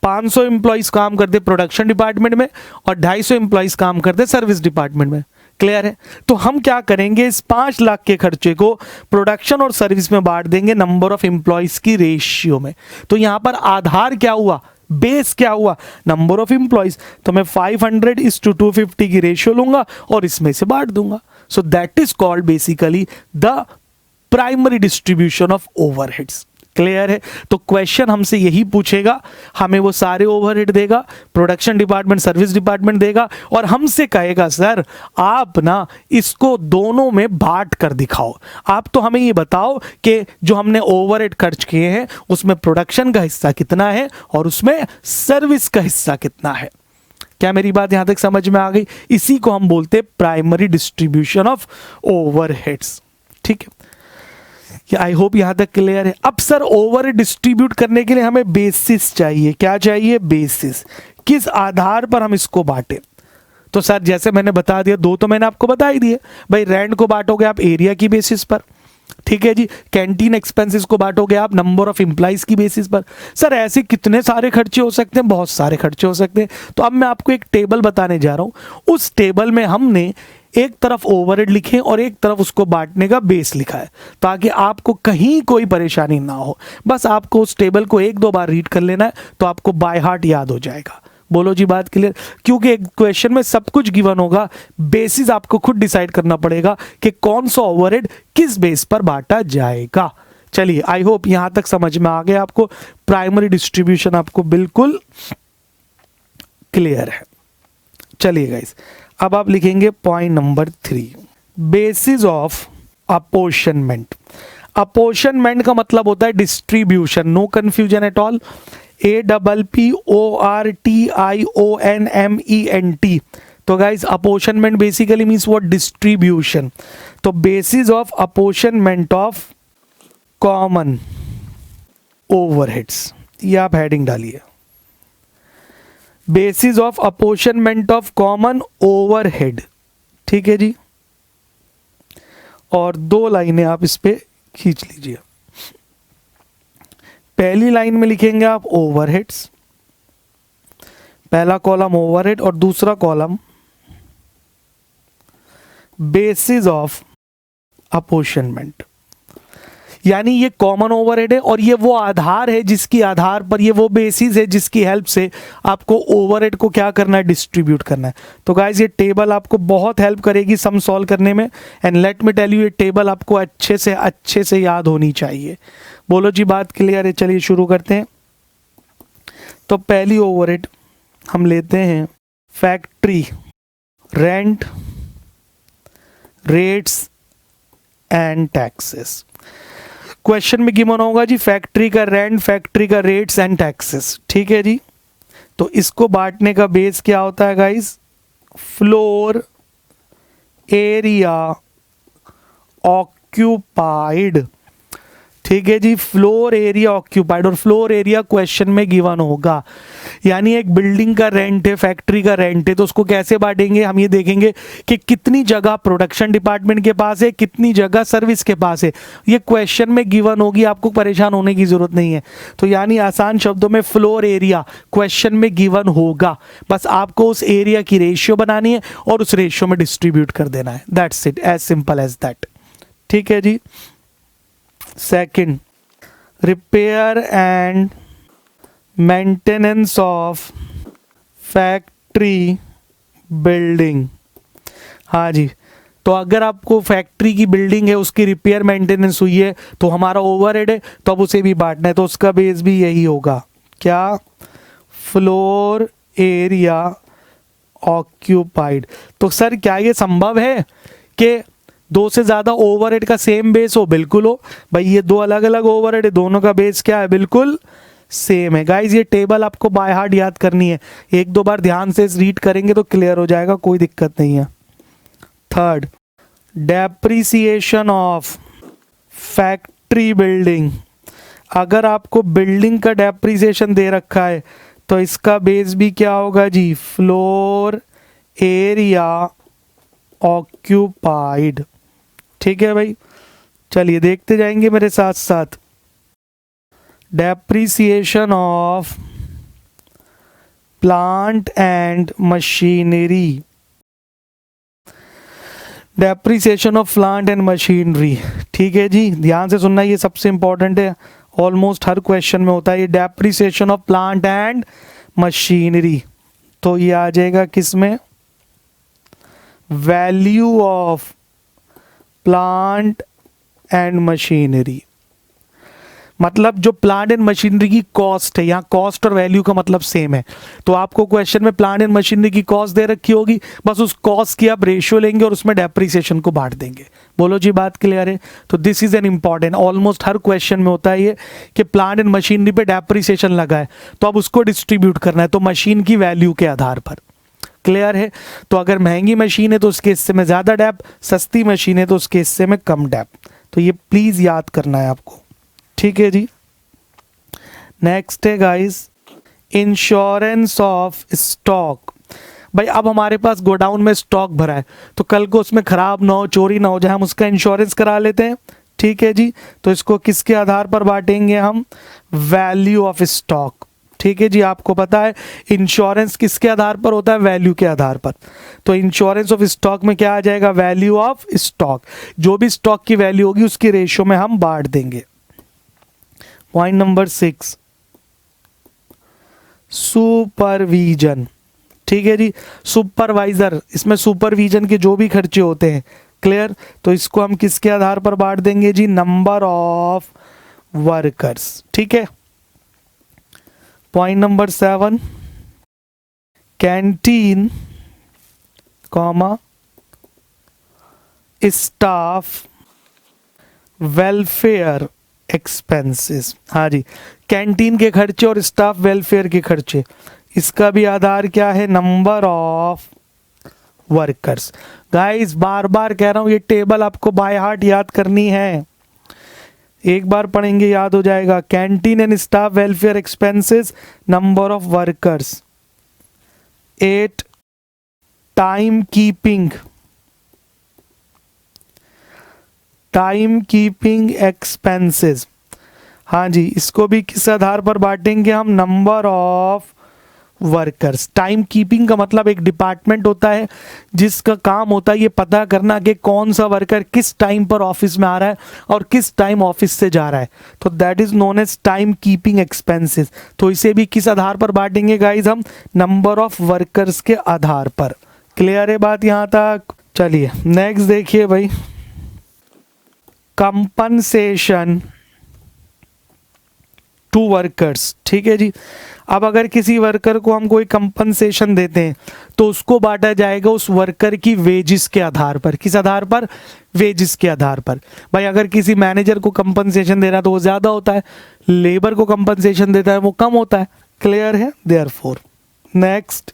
500 एम्प्लॉइज काम करते प्रोडक्शन डिपार्टमेंट में और 250 एम्प्लॉइज काम करते सर्विस डिपार्टमेंट में। क्लियर है। तो हम क्या करेंगे, इस 5 लाख के खर्चे को प्रोडक्शन और सर्विस में बांट देंगे नंबर ऑफ एम्प्लॉइज की रेशियो में। तो यहां पर आधार क्या हुआ, बेस क्या हुआ, नंबर ऑफ एम्प्लॉइज। तो मैं 500:250 की रेशियो लूंगा और इसमें से बांट दूंगा। सो that is called basically the primary distribution of overheads. Clear है। तो क्वेश्चन हमसे यही पूछेगा, हमें वो सारे ओवरहेड देगा, प्रोडक्शन डिपार्टमेंट सर्विस डिपार्टमेंट देगा, और हमसे कहेगा सर आप ना इसको दोनों में बांट कर दिखाओ। आप तो हमें ये बताओ कि जो हमने ओवरहेड खर्च किए हैं उसमें प्रोडक्शन का हिस्सा कितना है और उसमें सर्विस का हिस्सा कितना है। क्या मेरी बात यहां तक समझ में आ गई? इसी को हम बोलते हैं प्राइमरी डिस्ट्रीब्यूशन ऑफ ओवरहेड्स। ठीक है, आई होप यहां तक क्लियर है। अब सर ओवर डिस्ट्रीब्यूट करने के लिए हमें बेसिस चाहिए। क्या चाहिए? बेसिस। किस आधार पर हम इसको बांटे? तो सर जैसे मैंने बता दिया, दो तो मैंने आपको बता ही दिए भाई। रेंट को बांटोगे आप एरिया की बेसिस पर, ठीक है जी। कैंटीन एक्सपेंसेस को बांटोगे आप नंबर ऑफ एम्प्लॉइज की बेसिस पर। सर ऐसे कितने सारे खर्चे हो सकते हैं, बहुत सारे खर्चे हो सकते हैं। तो अब मैं आपको एक टेबल बताने जा रहा हूं। उस टेबल में हमने एक तरफ ओवरहेड लिखे और एक तरफ उसको बांटने का बेस लिखा है, ताकि आपको कहीं कोई परेशानी ना हो। बस आपको उस टेबल को 1-2 बार रीड कर लेना है तो आपको बाय हार्ट याद हो जाएगा। बोलो जी बात क्लियर? क्योंकि एक क्वेश्चन में सब कुछ गिवन होगा, बेसिस आपको खुद डिसाइड करना पड़ेगा कि कौन सा ओवरहेड किस बेस पर बांटा जाएगा। चलिए, आई होप यहां तक समझ में आ गया आपको। प्राइमरी डिस्ट्रीब्यूशन आपको बिल्कुल क्लियर है। चलिए गाइस, अब आप लिखेंगे point number 3, basis of apportionment. Apportionment का मतलब होता है distribution, no confusion at all. APPORTIONMENT। तो guys apportionment basically means what? Distribution. तो basis of apportionment of common overheads, ये आप हेडिंग डालिए, basis of apportionment of common overhead. ठीक है जी। और 2 लाइनें आप इस पे खींच लीजिए। पहली लाइन में लिखेंगे आप ओवरहेड्स पहला कॉलम ओवरहेड और दूसरा कॉलम बेसिस ऑफ अपोर्शनमेंट। यानी ये कॉमन ओवरहेड है और ये वो आधार है जिसकी आधार पर, ये वो बेसिस है जिसकी हेल्प से आपको ओवरहेड को क्या करना है, डिस्ट्रीब्यूट करना है। तो गाइस ये टेबल आपको बहुत हेल्प करेगी सम सॉल्व करने में। And let me tell you, ये टेबल आपको अच्छे से याद होनी चाहिए। बोलो जी बात क्लियर है? चलिए शुरू करते हैं। तो पहली ओवरहेड हम लेते हैं factory rent, rates and taxes. Question में गिवन होगा जी फैक्ट्री का रेंट, फैक्ट्री का रेट्स एंड टैक्सेस, ठीक है जी। तो इसको बांटने का बेस क्या होता है गाइस? फ्लोर एरिया ऑक्यूपाइड, ठीक है जी, फ्लोर एरिया ऑक्यूपाइड। और फ्लोर एरिया क्वेश्चन में गिवन होगा। यानी एक बिल्डिंग का रेंट है, फैक्ट्री का रेंट है, तो उसको कैसे बांटेंगे? हम ये देखेंगे कि कितनी जगह प्रोडक्शन डिपार्टमेंट के पास है, कितनी जगह सर्विस के पास है। ये क्वेश्चन में गिवन होगी, आपको परेशान होने की जरूरत नहीं है। तो यानी आसान शब्दों में फ्लोर एरिया क्वेश्चन में गिवन होगा, बस आपको उस एरिया की रेशियो बनानी है और उस रेशियो में डिस्ट्रीब्यूट कर देना है। That's it, as simple as that, ठीक है जी। Second, repair and maintenance of factory building. हाँ जी, तो अगर आपको फैक्ट्री की बिल्डिंग है उसकी रिपेयर मेंटेनेंस हुई है तो हमारा ओवरहेड है, तो अब उसे भी बांटना है, तो उसका बेस भी यही होगा, क्या? Floor area occupied. तो सर क्या ये संभव है कि दो से ज्यादा ओवरहेड का सेम बेस हो? बिल्कुल हो भाई, ये दो अलग अलग ओवरहेड है, दोनों का बेस क्या है? बिल्कुल सेम है। गाइज ये टेबल आपको बाय हार्ट याद करनी है, एक दो बार ध्यान से रीड करेंगे तो क्लियर हो जाएगा, कोई दिक्कत नहीं है। Third, depreciation of factory building. अगर आपको बिल्डिंग का डेप्रिसिएशन दे रखा है तो इसका बेस भी क्या होगा जी? फ्लोर एरिया ऑक्यूपाइड, ठीक है भाई। चलिए देखते जाएंगे मेरे साथ साथ। Depreciation of plant and machinery, depreciation of plant and machinery, ठीक है जी, ध्यान से सुनना, ये सबसे इंपॉर्टेंट है, ऑलमोस्ट हर क्वेश्चन में होता है ये depreciation of plant and machinery. तो ये आ जाएगा किस में? Value of plant and machinery. मतलब जो प्लांट एंड मशीनरी की कॉस्ट है, यहाँ कॉस्ट और वैल्यू का मतलब सेम है। तो आपको क्वेश्चन में प्लांट एंड मशीनरी की कॉस्ट दे रखी होगी, बस उस कॉस्ट की आप रेशियो लेंगे और उसमें डेप्रिसिएशन को बांट देंगे। बोलो जी बात क्लियर है? तो this is an important, almost her question में होता है ये कि प्लांट एंड मशीनरी पे डेप्रिसिएशन लगा है तो अब उसको डिस्ट्रीब्यूट करना है, तो मशीन की वैल्यू के आधार पर। क्लियर है? तो अगर महंगी मशीन है तो उसके हिस्से में ज्यादा डेप, सस्ती मशीन है तो उसके हिस्से में कम डेप। तो ये प्लीज याद करना है आपको, ठीक है जी। नेक्स्ट है गाइस, इंश्योरेंस ऑफ स्टॉक। भाई अब हमारे पास गोडाउन में स्टॉक भरा है तो कल को उसमें खराब ना हो, चोरी ना हो जाए, हम उसका इंश्योरेंस करा लेते हैं, ठीक है जी। तो इसको किसके आधार पर बांटेंगे हम? वैल्यू ऑफ स्टॉक, ठीक है जी। आपको पता है इंश्योरेंस किसके आधार पर होता है? वैल्यू के आधार पर। तो इंश्योरेंस ऑफ स्टॉक में क्या आ जाएगा? Value of stock. जो भी स्टॉक की वैल्यू होगी उसकी रेशियो में हम बांट देंगे। पॉइंट नंबर 6, सुपरविजन, ठीक है जी। सुपरवाइजर, इसमें सुपरविजन के जो भी खर्चे होते हैं, क्लियर? तो इसको हम किसके आधार पर बांट देंगे जी? नंबर ऑफ वर्कर्स, ठीक है। Point number 7, canteen comma staff welfare expenses. हाँ जी, कैंटीन के खर्चे और स्टाफ वेलफेयर के खर्चे, इसका भी आधार क्या है? Number of workers. गाइस बार बार कह रहा हूं ये टेबल आपको बाय हार्ट याद करनी है, एक बार पढ़ेंगे याद हो जाएगा। Canteen and staff welfare expenses, number of workers. 8, time keeping, time keeping expenses. हाँ जी, इसको भी किस आधार पर बांटेंगे हम? Number of workers. Time keeping का मतलब एक डिपार्टमेंट होता है जिसका काम होता है ये पता करना कि कौन सा वर्कर किस टाइम पर ऑफिस में आ रहा है और किस टाइम ऑफिस से जा रहा है, तो that is known as time keeping expenses. तो इसे भी किस आधार पर बांटेंगे गाइज हम, नंबर ऑफ वर्कर्स के आधार पर। क्लियर है बात यहाँ तक? चलिए नेक्स्ट देखिए भाई, कंपनसेशन टू वर्कर्स। ठीक है जी, अब अगर किसी वर्कर को हम कोई कंपनसेशन देते हैं तो उसको बांटा जाएगा उस वर्कर की वेजिस के आधार पर। किस आधार पर? वेजिस के आधार पर। भाई अगर किसी मैनेजर को कंपनसेशन दे रहा है तो वो ज़्यादा होता है, लेबर को कंपनसेशन देता है वो कम होता है। क्लियर है? देयरफॉर नेक्स्ट,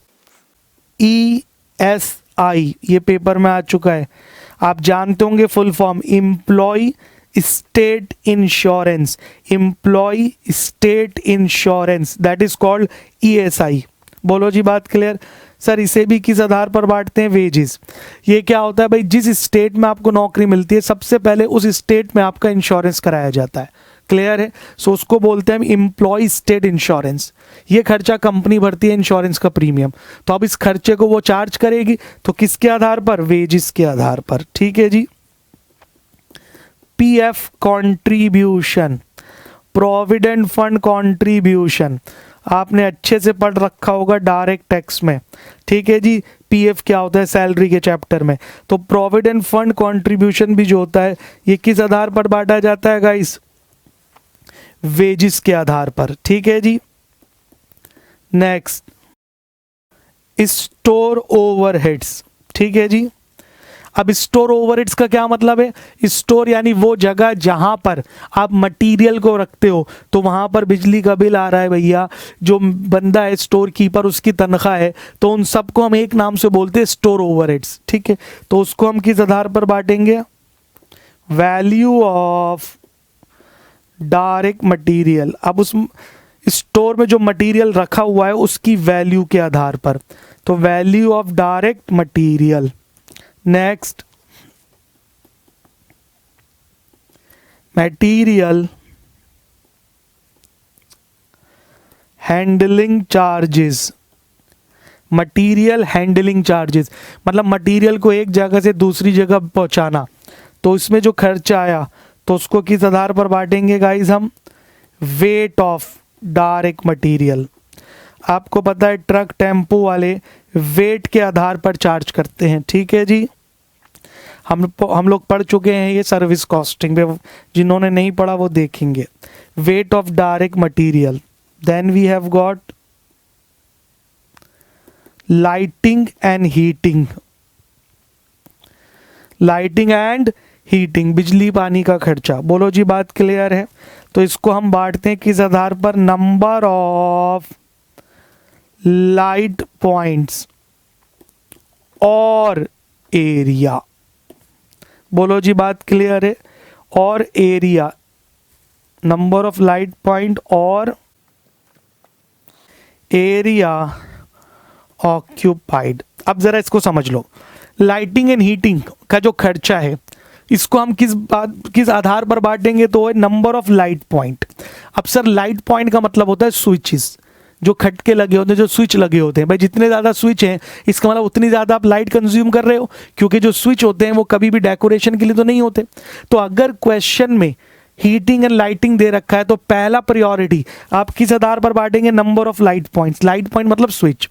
ESI ये पेपर में आ चुका है, आप जानते होंगे full form, employ state insurance. Employ state insurance that is called ESI। बोलो जी बात क्लियर? सर इसे भी किस आधार पर बांटते हैं? वेजेस। ये क्या होता है भाई, जिस स्टेट में आपको नौकरी मिलती है सबसे पहले उस स्टेट में आपका इंश्योरेंस कराया जाता है। क्लियर है? सो उसको बोलते हैं एम्प्लॉय स्टेट इंश्योरेंस। ये खर्चा कंपनी भरती है इंश्योरेंस का प्रीमियम, तो अब इस खर्चे को वो चार्ज करेगी तो किसके आधार पर? वेजेस के आधार पर। ठीक है जी। PF contribution, provident fund contribution, आपने अच्छे से पढ़ रखा होगा डायरेक्ट टैक्स में। ठीक है जी, PF क्या होता है सैलरी के चैप्टर में। तो प्रोविडेंट फंड कॉन्ट्रीब्यूशन भी जो होता है ये किस आधार पर बांटा जाता है गाइस? वेजिस के आधार पर। ठीक है जी। Next, store overheads. ठीक है जी, अब स्टोर ओवरहेड्स का क्या मतलब है? स्टोर यानी वो जगह जहां पर आप मटेरियल को रखते हो, तो वहां पर बिजली का बिल आ रहा है भैया, जो बंदा है स्टोर कीपर उसकी तनख्वाह है, तो उन सबको हम एक नाम से बोलते हैं स्टोर ओवरहेड्स। ठीक है, तो उसको हम किस आधार पर बांटेंगे? Value of direct material. अब उस स्टोर में जो मटेरियल रखा हुआ है उसकी वैल्यू के आधार पर, तो value of direct material. Next, material handling charges. Material handling charges मतलब मटेरियल को एक जगह से दूसरी जगह पहुंचाना, तो इसमें जो खर्चा आया तो उसको किस आधार पर बांटेंगे गाइस हम? Wait of direct material. आपको पता है ट्रक टेम्पो वाले वेट के आधार पर चार्ज करते हैं। ठीक है जी, हम लोग पढ़ चुके हैं ये सर्विस कॉस्टिंग पे, जिन्होंने नहीं पढ़ा वो देखेंगे। Weight of direct material. Then we have got lighting and heating. Lighting and heating, बिजली पानी का खर्चा। बोलो जी बात क्लियर है? तो इसको हम बांटते हैं किस आधार पर? नंबर ऑफ लाइट पॉइंट्स और एरिया। बोलो जी बात क्लियर है? और area, number of light point और एरिया ऑक्यूपाइड। अब जरा इसको समझ लो, लाइटिंग एंड हीटिंग का जो खर्चा है इसको हम किस आधार पर बांटेंगे? तो है नंबर ऑफ लाइट पॉइंट। अब सर लाइट पॉइंट का मतलब होता है स्विचेस, जो खटके लगे होते हैं, जो स्विच लगे होते हैं। भाई जितने ज़्यादा स्विच हैं इसका मतलब उतनी ज़्यादा आप लाइट कंज्यूम कर रहे हो, क्योंकि जो स्विच होते हैं वो कभी भी डेकोरेशन के लिए तो नहीं होते। तो अगर क्वेश्चन में हीटिंग एंड लाइटिंग दे रखा है तो पहला प्रायोरिटी आप किस आधार पर बांटेंगे? Number of light points. Light point मतलब स्विच।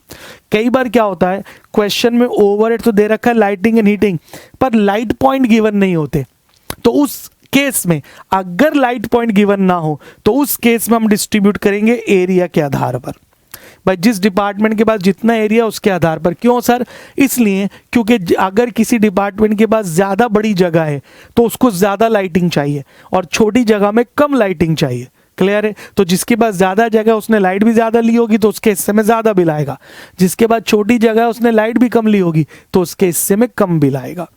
कई बार क्या होता है क्वेश्चन में ओवरहेड तो दे रखा है लाइटिंग एंड हीटिंग, पर लाइट पॉइंट गिवन नहीं होते, तो उस केस में अगर लाइट पॉइंट गिवन ना हो तो उस केस में हम डिस्ट्रीब्यूट करेंगे एरिया के आधार पर। भाई जिस डिपार्टमेंट के पास जितना एरिया उसके आधार पर। क्यों सर? इसलिए क्योंकि अगर किसी डिपार्टमेंट के पास ज़्यादा बड़ी जगह है तो उसको ज़्यादा लाइटिंग चाहिए और छोटी जगह में कम लाइटिंग चाहिए। क्लियर है? तो जिसके पास ज़्यादा जगह उसने लाइट भी ज़्यादा ली होगी तो उसके हिस्से में ज़्यादा बिल आएगा। जिसके पास छोटी जगह उसने लाइट भी कम ली होगी तो उसके हिस्से में कम बिल आएगा।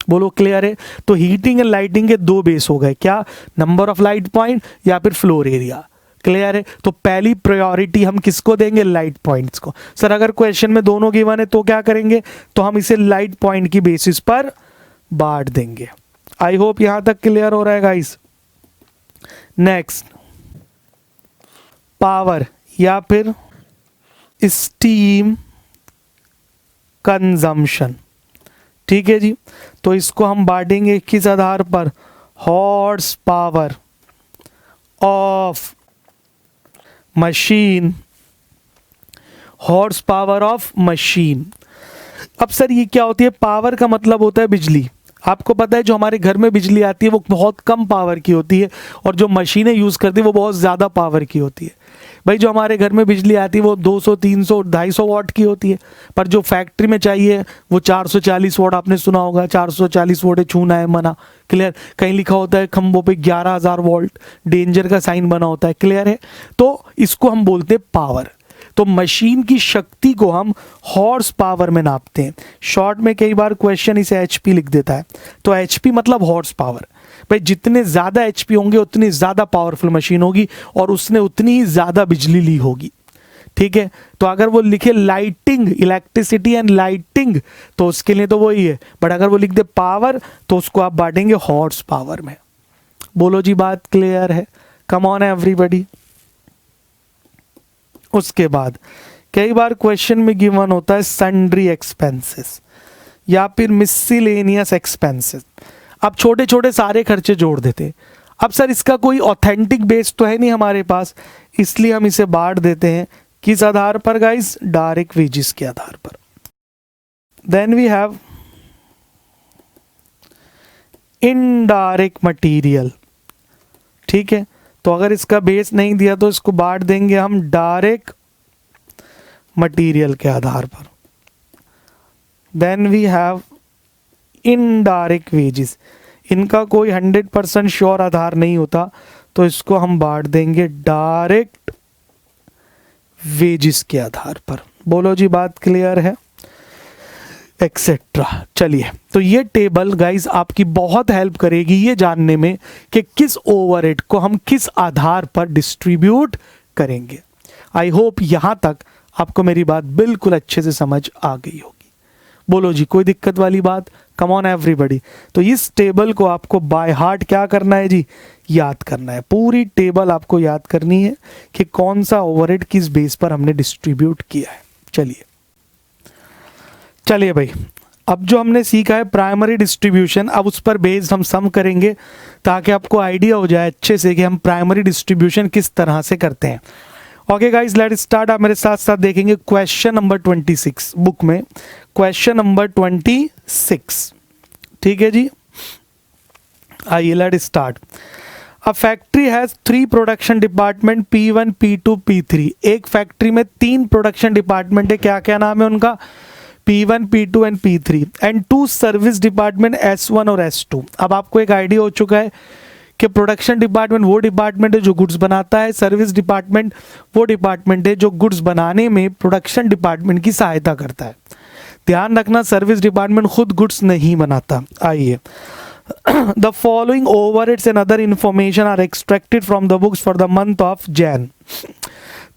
बोलो क्लियर है? तो हीटिंग एंड लाइटिंग के दो बेस हो गए, क्या? नंबर ऑफ लाइट पॉइंट या फिर फ्लोर एरिया। क्लियर है? तो पहली प्रायोरिटी हम किसको देंगे? लाइट पॉइंट्स को। सर अगर क्वेश्चन में दोनों गिवन है तो क्या करेंगे? तो हम इसे लाइट पॉइंट की बेसिस पर बांट देंगे। आई होप यहां तक क्लियर हो रहा है गाइस। नेक्स्ट, पावर या फिर स्टीम कंजम्पशन। ठीक है जी, तो इसको हम बांटेंगे किस आधार पर, horse power of machine, horse power of machine. अब सर ये क्या होती है, पावर का मतलब होता है बिजली। आपको पता है जो हमारे घर में बिजली आती है वो बहुत कम पावर की होती है, और जो मशीनें यूज़ करती है वो बहुत ज़्यादा पावर की होती है। भाई जो हमारे घर में बिजली आती है वो 200, 300, 250 वाट की होती है, पर जो फैक्ट्री में चाहिए वो 440 वाट। आपने सुना होगा 440 वाट छूना है मना, क्लियर। कहीं लिखा होता है खंभों पे 11,000 वोल्ट, डेंजर का साइन बना होता है, क्लियर है। तो इसको हम बोलते हैं पावर। तो मशीन की शक्ति को हम हॉर्स पावर में नापते हैं। शॉर्ट में कई बार क्वेश्चन इसे एचपी लिख देता है, तो एचपी मतलब हॉर्स पावर। भाई जितने ज़्यादा एचपी होंगे उतनी ज़्यादा पावरफुल मशीन होगी और उसने उतनी ही ज़्यादा बिजली ली होगी। ठीक है, तो अगर वो लिखे लाइटिंग, इलेक्ट्रिसिटी एंड लाइटिंग, तो उसके लिए तो वही है, बट अगर वो लिख दे पावर तो उसको आप बांटेंगे हॉर्स पावर में। बोलो जी, बात क्लियर है? कम ऑन एवरीबॉडी। उसके बाद कई बार क्वेश्चन में गिवन होता है सन्ड्री एक्सपेंसेस या फिर मिसलेनियस एक्सपेंसेस। आप छोटे छोटे सारे खर्चे जोड़ देते। अब सर इसका कोई ऑथेंटिक बेस तो है नहीं हमारे पास, इसलिए हम इसे बांट देते हैं किस आधार पर गाइस, डायरेक्ट वेजेस के आधार पर। Then we have indirect material. ठीक है, तो अगर इसका बेस नहीं दिया तो इसको बांट देंगे हम डायरेक्ट मटेरियल के आधार पर। Then we have indirect wages. इनका कोई 100% श्योर आधार नहीं होता, तो इसको हम बांट देंगे डायरेक्ट वेजेस के आधार पर। बोलो जी, बात क्लियर है? एक्सेट्रा। चलिए, तो ये टेबल गाइस आपकी बहुत हेल्प करेगी ये जानने में कि किस ओवरहेड को हम किस आधार पर डिस्ट्रीब्यूट करेंगे। आई होप यहां तक आपको मेरी बात बिल्कुल अच्छे से समझ आ गई होगी। बोलो जी, कोई दिक्कत वाली बात? कम ऑन एवरीबॉडी। तो इस टेबल को आपको बाय हार्ट क्या करना है जी, याद करना है। पूरी टेबल आपको याद करनी है कि कौन सा ओवरहेड किस बेस पर हमने डिस्ट्रीब्यूट किया है। चलिए भाई, अब जो हमने सीखा है प्राइमरी डिस्ट्रीब्यूशन, अब उस पर बेस्ड हम सम करेंगे ताकि आपको आइडिया हो जाए अच्छे से कि हम प्राइमरी डिस्ट्रीब्यूशन किस तरह से करते हैं। Okay guys, let's start. आप मेरे साथ साथ देखेंगे क्वेश्चन नंबर 26 बुक में, क्वेश्चन नंबर 26। ठीक है जी, आइए let's start. A factory has 3 production department P1, P2, P3। एक फैक्ट्री में 3 प्रोडक्शन डिपार्टमेंट है, क्या क्या नाम है उनका, P1, P2 and P3, and 2 service department S1 और S2। अब आपको एक आइडिया हो चुका है कि प्रोडक्शन डिपार्टमेंट वो डिपार्टमेंट है जो गुड्स बनाता है, सर्विस डिपार्टमेंट वो डिपार्टमेंट है जो गुड्स बनाने में प्रोडक्शन डिपार्टमेंट की सहायता करता है। ध्यान रखना, सर्विस डिपार्टमेंट खुद गुड्स नहीं बनाता। आइए, the following overheads and other information are extracted from the books for the month of Jan.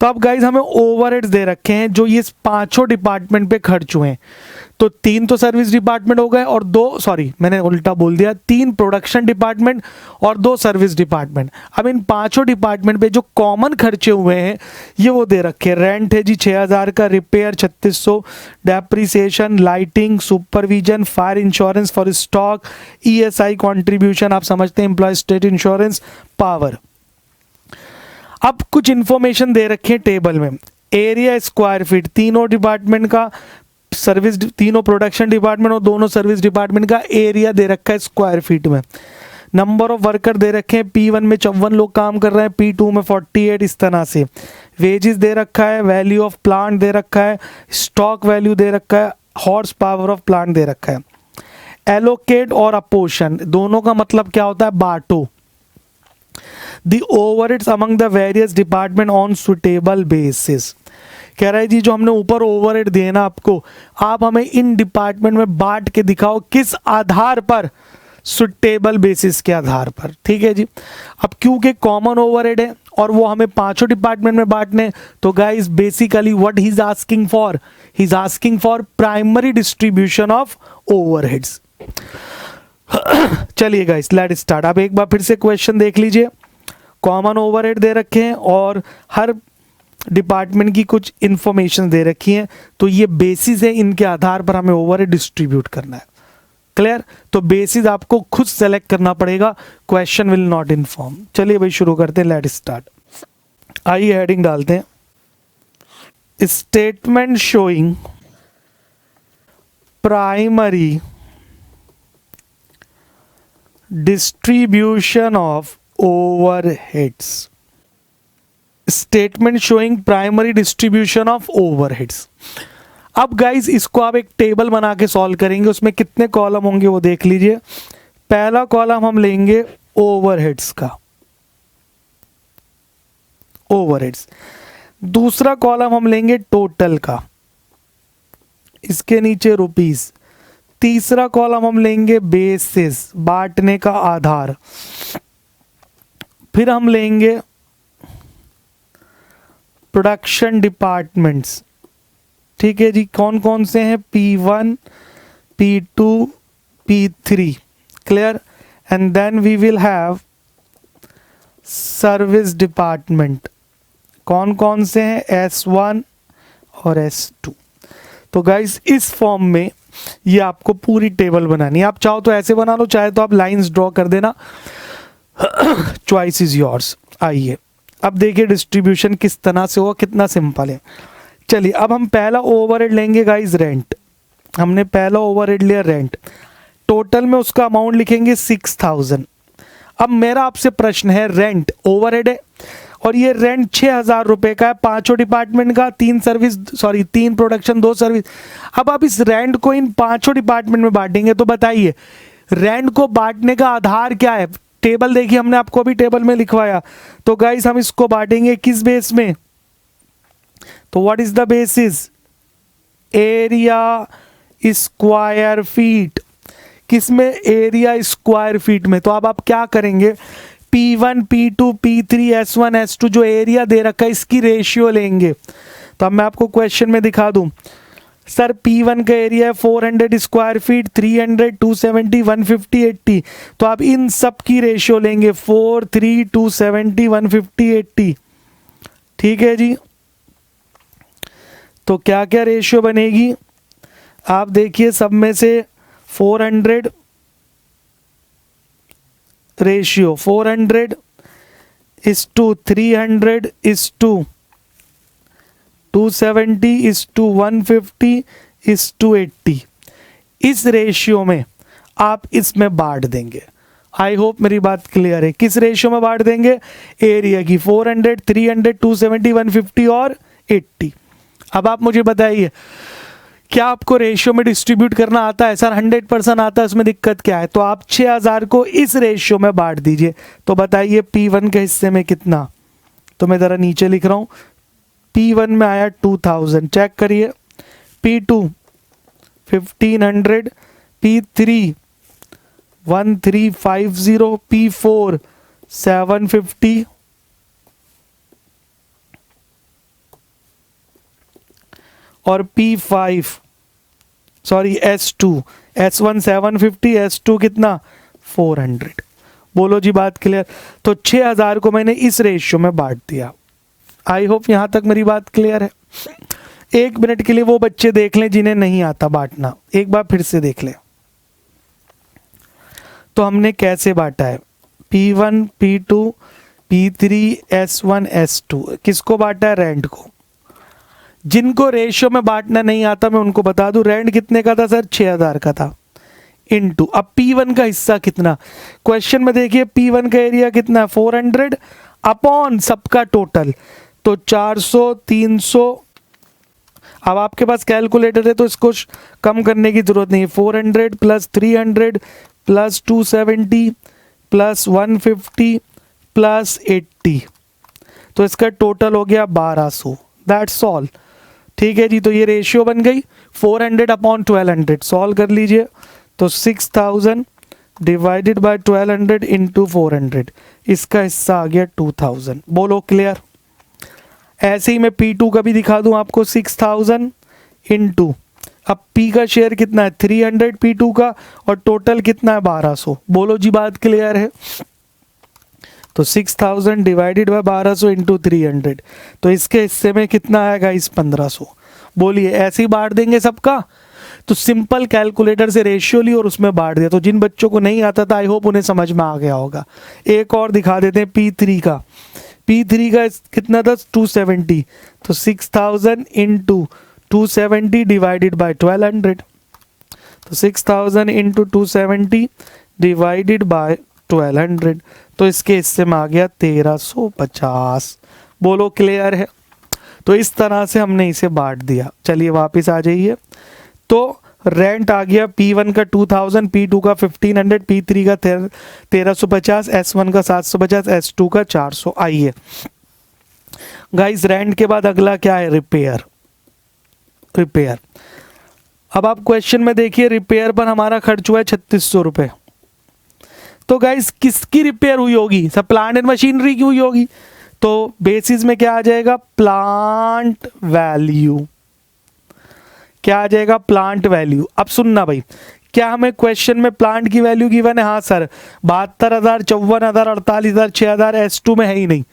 तो अब गाइज हमें ओवरहेड्स दे रखे हैं जो ये 5 डिपार्टमेंट पे खर्च हुए हैं। तो 3 तो सर्विस डिपार्टमेंट हो गए और 2, सॉरी मैंने उल्टा बोल दिया, 3 प्रोडक्शन डिपार्टमेंट और 2 सर्विस डिपार्टमेंट। अब इन 5 डिपार्टमेंट पे जो कॉमन खर्चे हुए हैं ये वो दे रखे हैं। रेंट है जी 6,000 का, repair 3600, depreciation, lighting, supervision, fire insurance for stock, ESI contribution, आप समझते हैं एम्प्लॉय स्टेट इंश्योरेंस, पावर। अब कुछ इंफॉर्मेशन दे रखे हैं टेबल में। एरिया स्क्वायर फीट तीनों डिपार्टमेंट का, सर्विस तीनों प्रोडक्शन डिपार्टमेंट और दोनों सर्विस डिपार्टमेंट का एरिया दे रखा है स्क्वायर फीट में। नंबर ऑफ वर्कर दे रखे हैं, P1 में 54 लोग काम कर रहे हैं, P2 में 48, इस तरह से। वेजेस दे रखा है, वैल्यू ऑफ प्लांट दे रखा है, स्टॉक वैल्यू दे रखा है, हॉर्स पावर ऑफ प्लांट दे रखा है। एलोकेट और अपोर्शन दोनों का मतलब क्या होता है, बांटो। The overheads among the various department on suitable basis। कह रहा है जी जो हमने ऊपर ओवरहेड दिए ना आपको, आप हमें इन डिपार्टमेंट में बांट के दिखाओ किस आधार पर, सुटेबल बेसिस के आधार पर। ठीक है जी, अब क्योंकि कॉमन ओवरहेड है और वो हमें 5 डिपार्टमेंट में बांटने, तो guys basically what he is asking for, he is asking for primary distribution of overheads. चलिए गाइस लेट्स स्टार्ट। आप एक बार फिर से क्वेश्चन देख लीजिए। कॉमन ओवरहेड दे रखे हैं और हर डिपार्टमेंट की कुछ इंफॉर्मेशन दे रखी हैं, तो ये बेसिस है, इनके आधार पर हमें ओवरहेड डिस्ट्रीब्यूट करना है। क्लियर? तो बेसिस आपको खुद सेलेक्ट करना पड़ेगा, क्वेश्चन विल नॉट इन्फॉर्म। चलिए भाई शुरू करते हैं, लेट स्टार्ट। आइए हेडिंग डालते हैं, statement showing primary distribution of overheads. Statement showing primary distribution of overheads. अब गाइज इसको आप एक टेबल बना के सॉल्व करेंगे, उसमें कितने कॉलम होंगे वो देख लीजिए। पहला कॉलम हम लेंगे ओवरहेड्स का, ओवरहेड्स। दूसरा कॉलम हम लेंगे टोटल का, इसके नीचे रुपीस। तीसरा कॉलम हम लेंगे बेसिस, बांटने का आधार। फिर हम लेंगे प्रोडक्शन डिपार्टमेंट्स। ठीक है जी, कौन कौन से हैं? P1, P2, P3। Clear? And then we will have service department. कौन कौन से हैं? S1 और S2। तो गाइस इस फॉर्म में ये आपको पूरी टेबल बनानी है। आप चाहो तो ऐसे बना लो, चाहे तो आप लाइंस ड्रॉ कर देना, चॉइस इज योर्स। आइए अब देखिए डिस्ट्रीब्यूशन किस तरह से होगा, कितना सिंपल है। चलिए अब हम पहला ओवरहेड लेंगे गाइस, रेंट। हमने पहला ओवरहेड लिया रेंट, टोटल में उसका अमाउंट लिखेंगे 6000। अब मेरा आपसे प्रश्न है, रेंट ओवरहेड है और ये रेंट 6000 रुपये का है, पांचों डिपार्टमेंट का, 3 प्रोडक्शन 2 सर्विस। अब आप इस रेंट को इन पांचों डिपार्टमेंट में बांटेंगे, तो बताइए रेंट को बांटने का आधार क्या है? टेबल देखिए, हमने आपको अभी टेबल में लिखवाया। तो गाइस हम इसको बांटेंगे किस बेस में? तो what is the basis? Area square feet. किस में? एरिया स्क्वायर फीट में। तो अब आप क्या करेंगे? P1, P2, P3, S1, S2 जो एरिया दे रखा है इसकी रेशियो लेंगे। तो अब मैं आपको क्वेश्चन में दिखा दूं, सर P1 का एरिया है 400 स्क्वायर फीट, 300, 270, 150, 80। तो आप इन सब की रेशियो लेंगे, 4, 3, 270, 150, 80। ठीक है जी, तो क्या क्या रेशियो बनेगी आप देखिए। सब में से 400 ratio 400 is to 300 is to 270 is to 150 is to 80। इस रेशियो में आप इसमें बांट देंगे। आई होप मेरी बात क्लियर है। किस रेशियो में बांट देंगे? एरिया की, 400, 300, 270, 150 और 80। अब आप मुझे बताइए, क्या आपको रेशियो में डिस्ट्रीब्यूट करना आता है? सर 100% आता है, उसमें दिक्कत क्या है? तो आप 6000 को इस रेशियो में बांट दीजिए। तो बताइए P1 के हिस्से में कितना? तो मैं ज़रा नीचे लिख रहा हूँ, P1 में आया 2000, चेक करिए। P2 1500, P3 1350, P4 750 और P5 S2 S1 750, S2 कितना? 400। बोलो जी बात क्लियर? तो 6000 को मैंने इस रेशियो में बांट दिया। आई होप यहां तक मेरी बात क्लियर है। 1 मिनट के लिए वो बच्चे देख लें जिन्हें नहीं आता बांटना, एक बार फिर से देख लें। तो हमने कैसे बांटा है? P1, P2, P3, S1, S2। किसको बांटा है? रेंट को। जिनको रेशियो में बांटना नहीं आता मैं उनको बता दूं, रेंट कितने का था सर? 6000 का था। इनटू अब P1 का हिस्सा कितना? क्वेश्चन में देखिए P1 का एरिया कितना है? 400 अपॉन सबका टोटल, तो 400, 300। अब आपके पास कैलकुलेटर है तो इसको कम करने की जरूरत नहीं है। 400 प्लस 300 प्लस 270 प्लस 150 प्लस 80, तो इसका टोटल हो गया 1200। That's all. ठीक है जी, तो ये रेशियो बन गई 400 अपॉन 1200। सॉल्व कर लीजिए, तो 6000 डिवाइडेड बाय 1200 इंटू 400, इसका हिस्सा आ गया 2000। बोलो क्लियर? ऐसे ही मैं P2 का भी दिखा दूं आपको, 6000 इंटू, अब P का शेयर कितना है? 300 P2 का, और टोटल कितना है? 1200। बोलो जी बात क्लियर है? तो 6000 डिवाइडेड बाय 1200 इंटू 300, तो इसके हिस्से में कितना आएगा इस 1500। बोलिए ऐसे ही बांट देंगे सबका। तो सिंपल कैलकुलेटर से रेशियो ली और उसमें बांट दिया। तो जिन बच्चों को नहीं आता था आई होप उन्हें समझ में आ गया होगा। एक और दिखा देते हैं P3 का। P3 का कितना था 270, तो 6000 इंटू 270 डिवाइडेड बाय 1200, तो 6000 इंटू 270 डिवाइडेड बाय 1200, तो इसके हिस्से में आ गया 1350। बोलो क्लियर है। तो इस तरह से हमने इसे बांट दिया। चलिए वापस आ जाइए। तो रेंट आ गया P1 का 2000, P2 का 1500, P3 का 1350, S1 का 750, S2 का 400। आइए गाइस, रेंट के बाद अगला क्या है, रिपेयर। रिपेयर, अब आप क्वेश्चन में देखिए रिपेयर पर हमारा खर्च हुआ है 3600 रुपये। तो गाइस किसकी रिपेयर हुई होगी, सब प्लांट एंड मशीनरी की हुई होगी। तो बेसिस में क्या आ जाएगा, प्लांट वैल्यू। क्या आ जाएगा, प्लांट वैल्यू। अब सुनना भाई, क्या हमें क्वेश्चन में प्लांट की वैल्यू गिवन है? हाँ सर, 72,000, 54,000, 48,000, 6,000 S2 में है ही नहीं।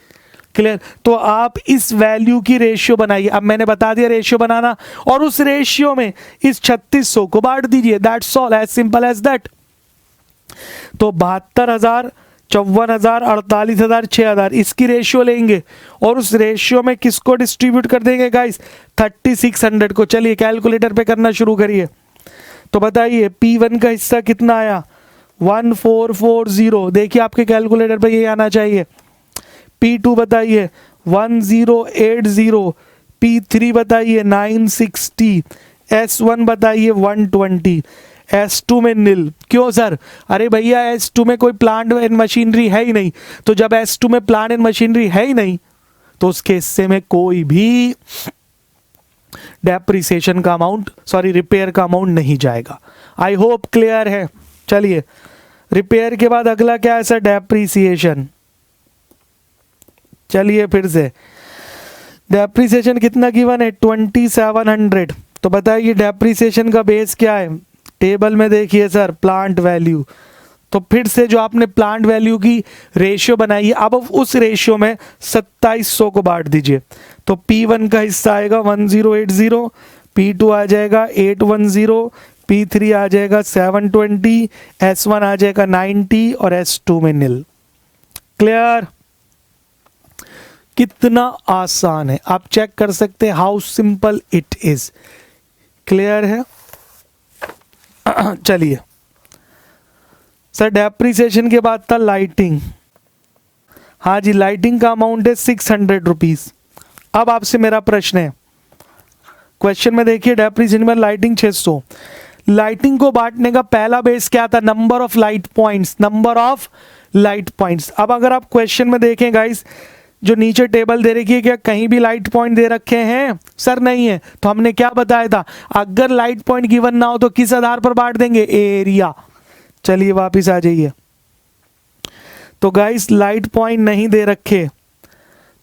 क्लियर। तो आप इस वैल्यू की रेशियो बनाइए। अब मैंने बता दिया रेशियो बनाना, और उस रेशियो में इस 3600 को बांट दीजिए। That's all, as simple as that. तो 72,000, 54,000, 48,000, 6,000 इसकी रेशियो लेंगे और उस रेशियो में किसको डिस्ट्रीब्यूट कर देंगे गाइस, 3600 को। चलिए कैलकुलेटर पे करना शुरू करिए। तो बताइए P1 का हिस्सा कितना आया, 1440। देखिए आपके कैलकुलेटर पे ये आना चाहिए। P2 बताइए 1080, P3 बताइए 960, S1 बताइए 120, S2 में नील। क्यों सर? अरे भैया S2 में कोई प्लांट एंड मशीनरी है ही नहीं। तो जब S2 में प्लांट एंड मशीनरी है ही नहीं तो उसके हिस्से में कोई भी डेप्रिसिएशन का अमाउंट, सॉरी रिपेयर का अमाउंट नहीं जाएगा। आई होप क्लियर है। चलिए रिपेयर के बाद अगला क्या है सर, डेप्रिसिएशन। चलिए फिर से, डेप्रिसिएशन कितना गिवन है, 2700। तो बताइए डेप्रिसिएशन का बेस क्या है, टेबल में देखिए सर, प्लांट वैल्यू। तो फिर से जो आपने प्लांट वैल्यू की रेशियो बनाई है, अब उस रेशियो में 2700 को बांट दीजिए। तो P1 का हिस्सा आएगा 1080, P2 आ जाएगा 810, P3 आ जाएगा 720, S1 आ जाएगा 90 और S2 में नील। क्लियर? कितना आसान है, आप चेक कर सकते हैं how simple it is. Clear है? चलिए सर, डेप्रिसिएशन के बाद था लाइटिंग। हाँ जी, लाइटिंग का अमाउंट है 600 रुपीज। अब आपसे मेरा प्रश्न है, क्वेश्चन में देखिए डेप्रिसिएशन में लाइटिंग 600। लाइटिंग को बांटने का पहला बेस क्या था, number of light points, number of light points. अब अगर आप क्वेश्चन में देखें गाइस, जो नीचे टेबल दे रखी है, क्या कहीं भी लाइट पॉइंट दे रखे हैं? सर नहीं है। तो हमने क्या बताया था, अगर लाइट पॉइंट गिवन ना हो तो किस आधार पर बांट देंगे, एरिया। चलिए वापिस आ जाइए। तो गाइस लाइट पॉइंट नहीं दे रखे,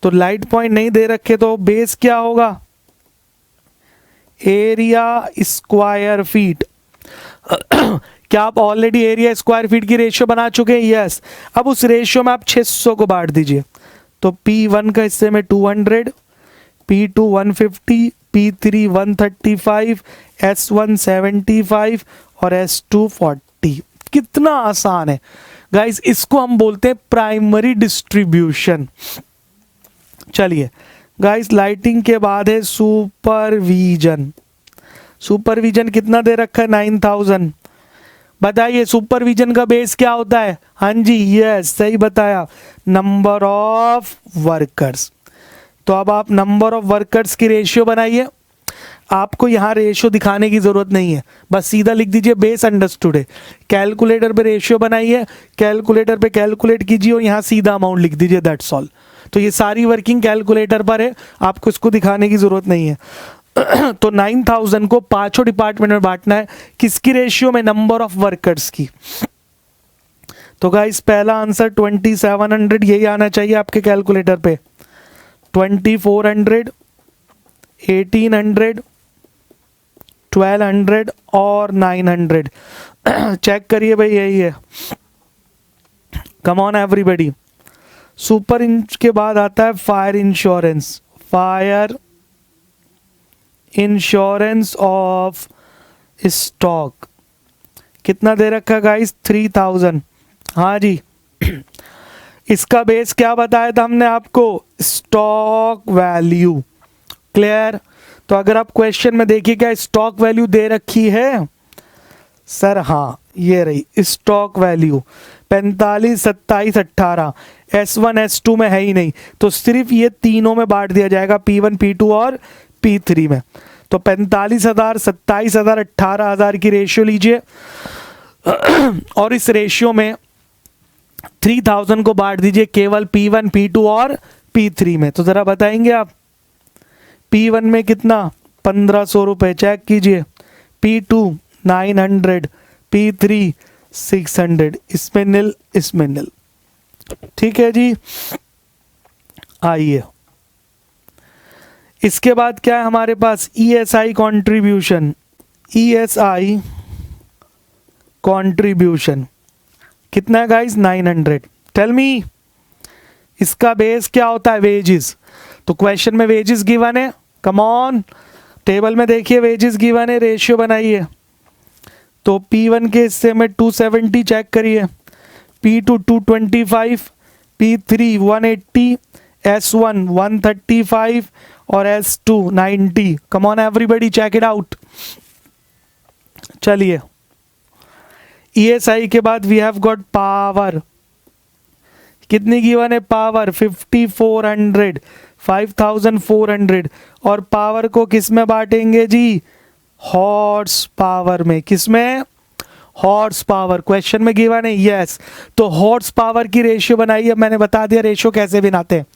तो लाइट पॉइंट नहीं दे रखे तो बेस क्या होगा, एरिया स्क्वायर फीट। क्या आप ऑलरेडी एरिया स्क्वायर फीट की रेशियो बना चुके हैं? यस। अब उस रेशियो में आप 600 को बांट दीजिए। तो P1 का हिस्से में 200, P2 150, P3 135, S1 75 और S2 40। कितना आसान है गाइस, इसको हम बोलते हैं प्राइमरी डिस्ट्रीब्यूशन। चलिए गाइस, लाइटिंग के बाद है सुपरविजन। सुपरविजन कितना दे रखा है, 9000। बताइए सुपरविजन का बेस क्या होता है? हाँ जी, यस सही बताया, नंबर ऑफ वर्कर्स। तो अब आप नंबर ऑफ वर्कर्स की रेशियो बनाइए। आपको यहाँ रेशियो दिखाने की जरूरत नहीं है, बस सीधा लिख दीजिए बेस अंडरस्टूड है। कैलकुलेटर पे रेशियो बनाइए, कैलकुलेटर पे कैलकुलेट कीजिए और यहाँ सीधा अमाउंट लिख दीजिए, दैट्स ऑल। तो ये सारी वर्किंग कैलकुलेटर पर है, आपको इसको दिखाने की जरूरत नहीं है। तो 9000 को पांचों डिपार्टमेंट में बांटना है, किसकी रेशियो में, नंबर ऑफ वर्कर्स की। तो गाइस पहला आंसर 2700 यही आना चाहिए आपके कैलकुलेटर पे। 2400, 1800, 1200 और 900। चेक करिए भाई, यही है। कम ऑन एवरीबॉडी। सुपर के बाद आता है fire insurance, fire insurance of stock कितना दे रखा है गाइस 3000। हाँ जी इसका बेस क्या बताया था हमने आपको, स्टॉक वैल्यू। क्लियर। तो अगर आप क्वेश्चन में देखिए क्या स्टॉक वैल्यू दे रखी है सर, हाँ ये रही स्टॉक वैल्यू 45, 27, 18। S1 S2 में है ही नहीं, तो सिर्फ ये तीनों में बांट दिया जाएगा, P1 P2 और P3 में। तो 45,000, 27,000, 18,000 की रेशियो लीजिए और इस रेशियो में 3000 को बांट दीजिए केवल P1 P2 और P3 में। तो जरा बताएंगे आप P1 में कितना 1500 रुपये, चेक कीजिए। P2 900, P3 600, इसमें नील इसमें नील। ठीक है जी। आइए इसके बाद क्या है हमारे पास, ESI कंट्रीब्यूशन। ESI कंट्रीब्यूशन कितना है गाइस 900। टेल मी इसका बेस क्या होता है, वेजेस। तो क्वेश्चन में वेजेस गिवन है, कम ऑन टेबल में देखिए वेजेस गिवन है, रेशियो बनाइए। तो P1 के हिस्से में 270 चेक करिए, P2 225, P3 180, S1 135 और S2 90। Come on everybody check it out. चलिए ESI के बाद वी हैव गॉट पावर। कितनी गिवन है पावर 5400, 5400। और पावर को किस में बांटेंगे जी, हॉर्स पावर में। किस में, हॉर्स पावर। क्वेश्चन में गिवन है यस। तो हॉर्स पावर की रेशियो बनाइए, मैंने बता दिया रेशियो कैसे बनाते हैं,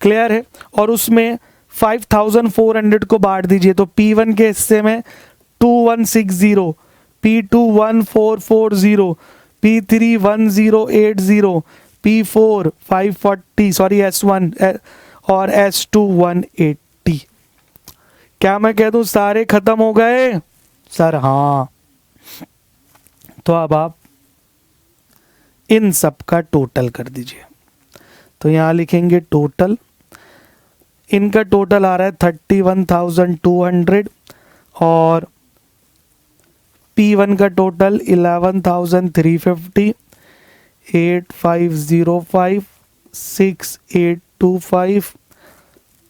क्लियर है। और उसमें 5400 को बांट दीजिए। तो P1 के हिस्से में 2160, P2 1440, P3 1080, P4 540, sorry S1 और S2 180। क्या मैं कह दूं सारे खत्म हो गए सर, हाँ। तो अब आप इन सब का टोटल कर दीजिए। तो यहां लिखेंगे टोटल, इनका टोटल आ रहा है 31,200 और P1 का टोटल 11,350, 8505, 6825,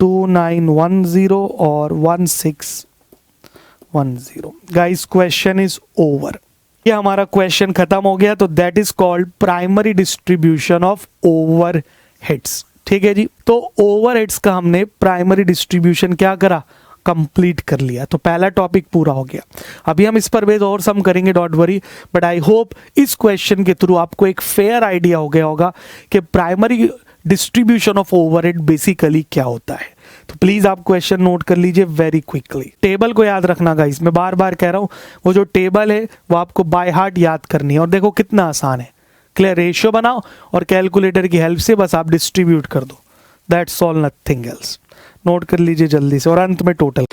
2910 और 1610। Guys question is over. ये हमारा क्वेश्चन खत्म हो गया। तो that is called primary distribution of overheads. ठीक है जी। तो ओवरहेड्स का हमने प्राइमरी डिस्ट्रीब्यूशन क्या करा, कंप्लीट कर लिया। तो पहला टॉपिक पूरा हो गया। अभी हम इस पर बेस और सम करेंगे, don't worry. But I hope इस क्वेश्चन के थ्रू आपको एक फेयर आइडिया हो गया होगा कि primary distribution of overhead basically क्या होता है। तो प्लीज आप क्वेश्चन नोट कर लीजिए वेरी क्विकली। टेबल को याद रखना गाइस, मैं बार बार कह रहा हूं, वो जो टेबल है वो आपको बाय हार्ट याद करनी है। और देखो कितना आसान है, क्लियर। रेशियो बनाओ और कैलकुलेटर की हेल्प से बस आप डिस्ट्रीब्यूट कर दो, that's all, nothing else. Note कर लीजिए जल्दी से और अंत में टोटल।